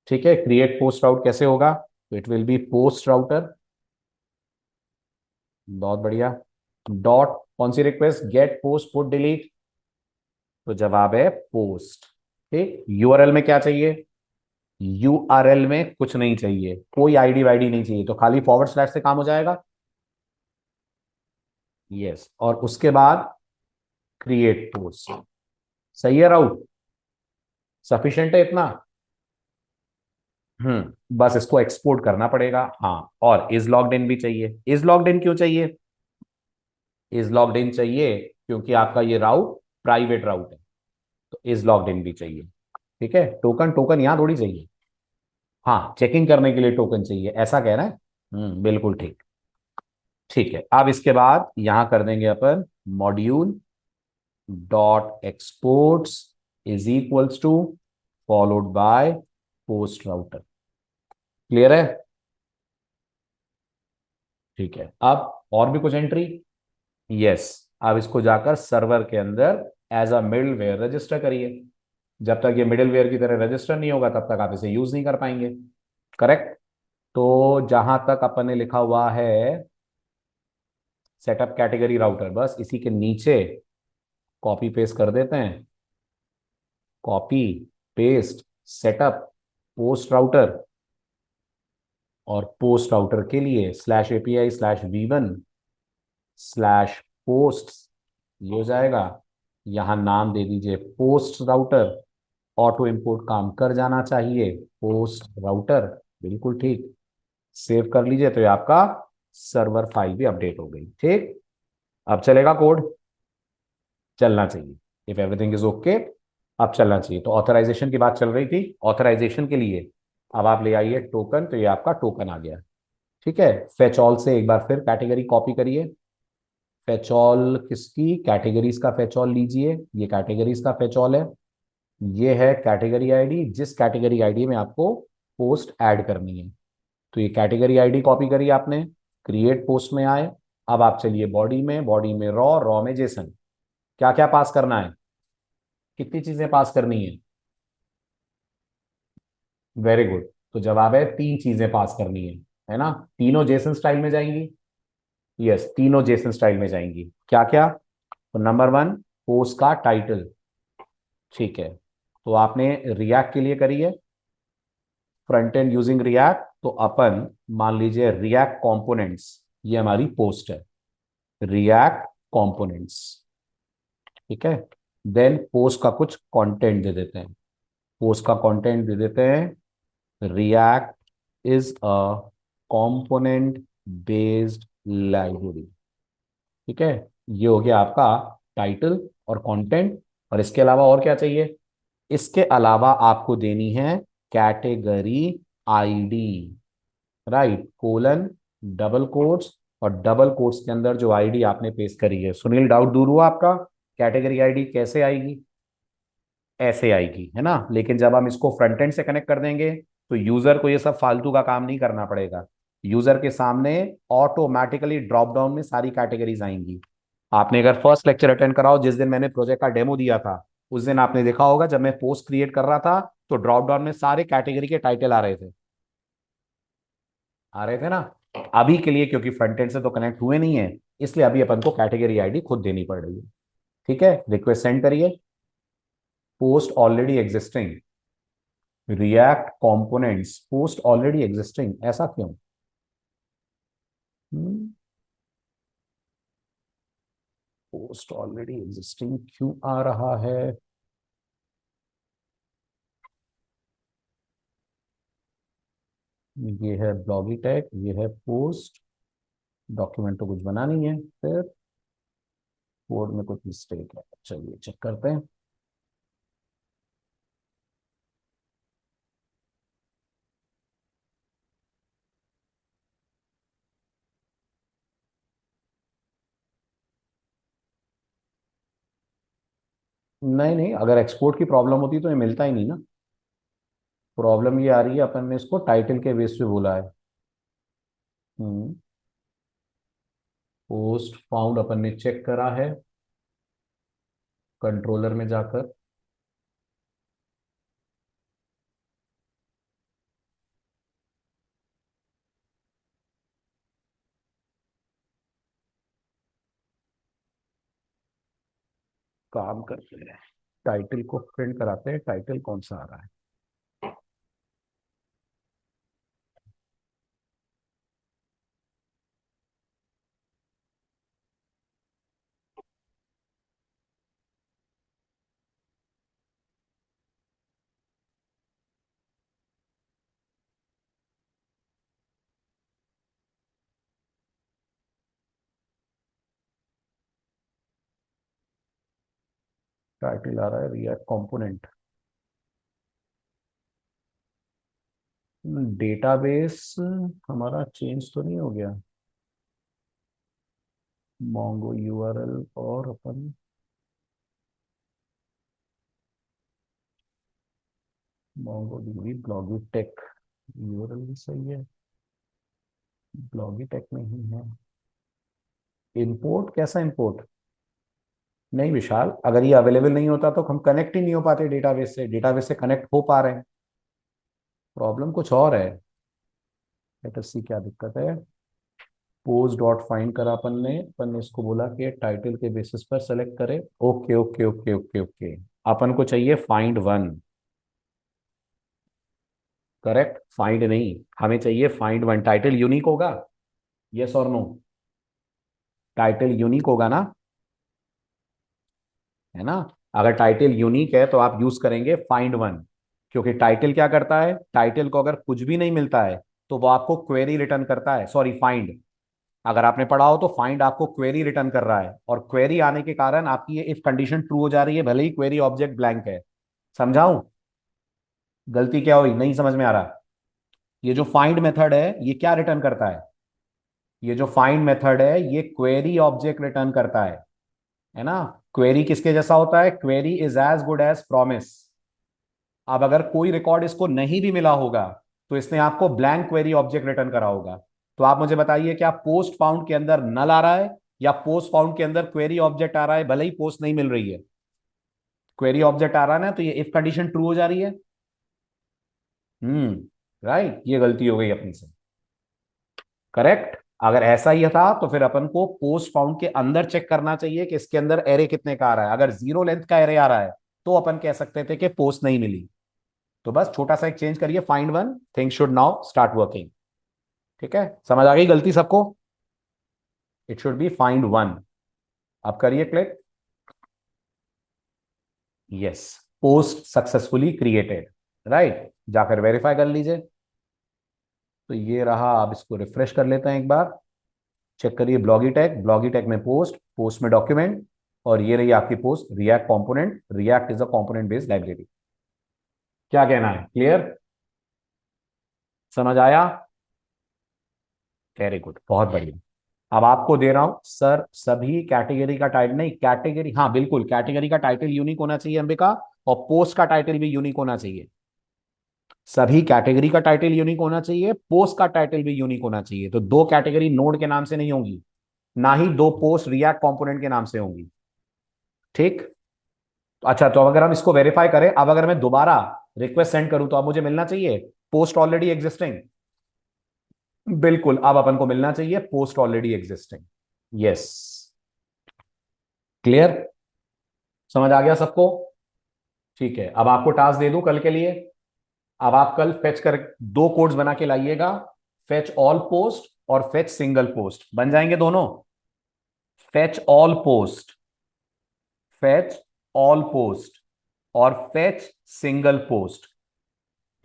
ठीक है, क्रिएट पोस्ट राउट कैसे होगा, तो it will be post router, बहुत बढ़िया, डॉट कौन सी request, get post put delete, तो जवाब है पोस्ट। ठीक, यूआरएल में क्या चाहिए, यूआरएल में कुछ नहीं चाहिए, कोई आईडी वाईडी नहीं चाहिए, तो खाली फॉरवर्ड स्लैश से काम हो जाएगा। यस, और उसके बाद क्रिएट पोस्ट। सही है राउट, सफिशिएंट है इतना। बस इसको एक्सपोर्ट करना पड़ेगा। हाँ, और इज लॉग्ड इन भी चाहिए। इज लॉग्ड इन क्यों चाहिए, इज लॉग्ड इन चाहिए क्योंकि आपका ये राउट प्राइवेट राउट है, तो इज लॉग्ड इन भी चाहिए। ठीक है, टोकन टोकन यहां थोड़ी चाहिए, हाँ चेकिंग करने के लिए टोकन चाहिए, ऐसा कह रहा है। बिल्कुल ठीक। ठीक है, अब इसके बाद यहां कर देंगे अपन module dot exports is equals to followed by post router. Clear है। ठीक है, अब और भी कुछ एंट्री। यस, अब इसको जाकर सर्वर के अंदर एज अ मिडलवेयर रजिस्टर करिए। जब तक ये मिडलवेयर की तरह रजिस्टर नहीं होगा तब तक आप इसे यूज नहीं कर पाएंगे। करेक्ट। तो जहां तक अपन ने लिखा हुआ है सेटअप कैटेगरी राउटर, बस इसी के नीचे कॉपी पेस्ट कर देते हैं, copy paste setup post router, और पोस्ट राउटर के लिए slash API slash V1 slash post, ये हो जाएगा। यहां नाम दे दीजिए पोस्ट राउटर, ऑटो इंपोर्ट काम कर जाना चाहिए, पोस्ट राउटर, बिल्कुल ठीक। सेव कर लीजिए, तो ये आपका सर्वर फाइल भी अपडेट हो गई। ठीक, अब चलेगा कोड, चलना चाहिए। इफ एवरीथिंग इज ओके, अब चलना चाहिए। तो ऑथराइजेशन की बात चल रही थी, ऑथराइजेशन के लिए अब आप ले आइए टोकन, तो ये आपका टोकन आ गया। ठीक है, फेच ऑल से एक बार फिर कैटेगरी कॉपी करिए। फेच ऑल किसकी, कैटेगरीज का फेच ऑल लीजिए, ये कैटेगरीज का फेच ऑल है। ये है कैटेगरी आईडी, जिस कैटेगरी आईडी में आपको पोस्ट ऐड करनी है। तो ये कैटेगरी आईडी कॉपी करी आपने, क्रिएट पोस्ट में आए। अब आप चलिए बॉडी में, बॉडी में रॉ, रॉ में जेसन, क्या क्या पास करना है, कितनी चीजें पास करनी है। वेरी गुड, तो जवाब है 3 चीजें पास करनी है ना। तीनों जेसन स्टाइल में जाएंगी। यस, तीनों जेसन स्टाइल में जाएंगी। क्या क्या, तो नंबर 1 पोस्ट का टाइटल। ठीक है, तो आपने रिएक्ट के लिए करी है फ्रंट एंड यूजिंग रिएक्ट, तो अपन मान लीजिए रिएक्ट कंपोनेंट्स, ये हमारी पोस्ट है, रिएक्ट कंपोनेंट्स। ठीक है, देन पोस्ट का कुछ कंटेंट दे देते हैं, पोस्ट का कंटेंट दे देते हैं react is a component based library. ठीक है, ये हो गया आपका टाइटल और कंटेंट। और इसके अलावा और क्या चाहिए, इसके अलावा आपको देनी है category ID, right, colon double quotes, और डबल कोट्स के अंदर जो आईडी आपने पेस्ट करी है। सुनील, डाउट दूर हुआ आपका। कैटेगरी आईडी कैसे आएगी, ऐसे आएगी, है ना। लेकिन जब हम इसको फ्रंट एंड से कनेक्ट कर देंगे तो यूजर को ये सब फालतू का काम नहीं करना पड़ेगा। यूजर के सामने ऑटोमेटिकली ड्रॉप डाउन में सारी कैटेगरीज आएंगी। आपने अगर फर्स्ट लेक्चर अटेंड कराओ, जिस दिन मैंने प्रोजेक्ट का डेमो दिया था, उस दिन आपने देखा होगा जब मैं पोस्ट क्रिएट कर रहा था तो ड्रॉप डाउन में सारे कैटेगरी के टाइटल आ रहे थे, आ रहे थे ना। अभी के लिए क्योंकि फ्रंट एंड से तो कनेक्ट हुए नहीं है, इसलिए अभी अपन को कैटेगरी आईडी खुद देनी पड़ रही है। ठीक है, रिक्वेस्ट सेंड करिए। Post already existing, react components post already existing, ऐसा क्यों? पोस्ट ऑलरेडी एग्जिस्टिंग क्यों आ रहा है? ये है ब्लॉगी टैग, ये है पोस्ट, डॉक्यूमेंट तो कुछ बना नहीं है, फिर कोड में कुछ मिस्टेक है, चलिए चेक करते हैं। नहीं नहीं, अगर एक्सपोर्ट की प्रॉब्लम होती तो ये मिलता ही नहीं ना। प्रॉब्लम ये आ रही है, अपन ने इसको टाइटल के बेस पे बोला है। हम्म। पोस्ट फाउंड अपन ने चेक करा है कंट्रोलर में जाकर। काम करते हैं, टाइटल को प्रिंट कराते हैं, टाइटल कौन सा आ रहा है? टाइटल आ रहा है रिएक्ट कंपोनेंट। डेटाबेस हमारा चेंज तो नहीं हो गया? मोंगो यूआरएल और अपन Mongo DB bloggy tech, URL भी सही है, ब्लॉगी टेक में ही है। इंपोर्ट कैसा इंपोर्ट? नहीं विशाल, अगर ये अवेलेबल नहीं होता तो हम कनेक्ट ही नहीं हो पाते डेटाबेस से, डेटाबेस से कनेक्ट हो पा रहे हैं। प्रॉब्लम कुछ और है। लेट अस सी क्या दिक्कत है। पोज डॉट फाइंड करा अपन ने इसको बोला कि टाइटल के बेसिस पर सेलेक्ट करे। Okay okay okay okay okay. अपन को चाहिए फाइंड वन। करेक्ट, फाइंड नहीं, हमें चाहिए फाइंड वन। टाइटल यूनिक होगा, यस और नो? टाइटल यूनिक होगा ना, है ना। अगर टाइटल यूनिक है तो आप यूज करेंगे फाइंड वन। क्योंकि टाइटल क्या करता है, टाइटल को अगर कुछ भी नहीं मिलता है तो वो आपको क्वेरी रिटर्न करता है, सॉरी फाइंड। अगर आपने पढ़ा हो तो फाइंड आपको क्वेरी रिटर्न कर रहा है, और क्वेरी आने के कारण आपकी ये इफ कंडीशन ट्रू हो जा रही है, भले ही क्वेरी ऑब्जेक्ट ब्लैंक है। समझाऊं? गलती क्या हुई, नहीं समझ में आ रहा? ये जो फाइंड मेथड है ये क्या रिटर्न करता है? ये जो फाइंड मेथड है ये क्वेरी ऑब्जेक्ट रिटर्न करता है ना। क्वेरी किसके जैसा होता है? Query is as good as promise. अब अगर कोई रिकॉर्ड इसको नहीं भी मिला होगा तो इसने आपको ब्लैंक क्वेरी ऑब्जेक्ट रिटर्न करा होगा। तो आप मुझे बताइए, क्या पोस्ट फाउंड के अंदर नल आ रहा है या पोस्ट फाउंड के अंदर क्वेरी ऑब्जेक्ट आ रहा है, भले ही पोस्ट नहीं मिल रही है? क्वेरी ऑब्जेक्ट आ रहा है ना, तो ये इफ कंडीशन ट्रू हो जा रही है। राइट, ये गलती हो गई अपनी से। करेक्ट। अगर ऐसा ही था तो फिर अपन को पोस्ट फाउंड के अंदर चेक करना चाहिए कि इसके अंदर एरे कितने का आ रहा है। अगर 0 लेंथ का एरे आ रहा है तो अपन कह सकते थे कि पोस्ट नहीं मिली। तो बस छोटा सा एक चेंज करिए, find one, things should now start working. ठीक है, समझ आ गई गलती सबको? It should be find one. अब करिए click. Yes, post successfully created. Right, जाकर वेरीफाई कर लीजिए। तो ये रहा, आप इसको रिफ्रेश कर लेते हैं एक बार। चेक करिए ब्लॉगी टैग, ब्लॉगी टैग में पोस्ट, पोस्ट में डॉक्यूमेंट, और ये रही आपकी post react component. React is a component based library. क्या कहना है, क्लियर? समझ आया? वेरी गुड, बहुत बढ़िया। अब आपको दे रहा हूं सर, सभी कैटेगरी का टाइटल नहीं, कैटेगरी, हाँ बिल्कुल कैटेगरी का टाइटल यूनिक होना चाहिए अंबिका, और पोस्ट का टाइटल भी यूनिक होना चाहिए। सभी कैटेगरी का टाइटल यूनिक होना चाहिए, पोस्ट का टाइटल भी यूनिक होना चाहिए। तो दो कैटेगरी नोड के नाम से नहीं होंगी, ना ही दो पोस्ट रिएक्ट कंपोनेंट के नाम से होंगी। ठीक। अच्छा, तो अगर हम इसको वेरीफाई करें, अब अगर मैं दोबारा रिक्वेस्ट सेंड करूं तो अब मुझे मिलना चाहिए पोस्ट ऑलरेडी एग्जिस्टिंग। बिल्कुल, अब अपन को मिलना चाहिए post already existing. Yes. Clear? समझ आ गया सबको? ठीक है, अब आपको टास्क दे दूं कल के लिए। अब आप कल फेच कर दो कोड्स बना के लाइएगा, फेच ऑल पोस्ट और फेच सिंगल पोस्ट। बन जाएंगे दोनों? Fetch all post, fetch all post और फेच सिंगल पोस्ट।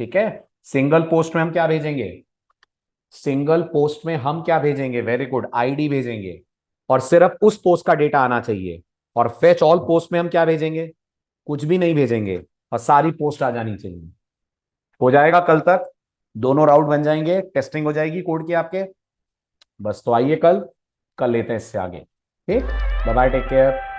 ठीक है। सिंगल पोस्ट में हम क्या भेजेंगे? सिंगल पोस्ट में हम क्या भेजेंगे? वेरी गुड, आईडी भेजेंगे, और सिर्फ उस पोस्ट का डेटा आना चाहिए। और फेच ऑल पोस्ट में हम क्या भेजेंगे? कुछ भी नहीं भेजेंगे, और सारी पोस्ट आ जानी चाहिए। हो जाएगा कल तक, दोनों राउट बन जाएंगे, टेस्टिंग हो जाएगी कोड की आपके। बस, तो आइए कल, कल लेते हैं इससे आगे। ठीक, बाय बाय, टेक केयर।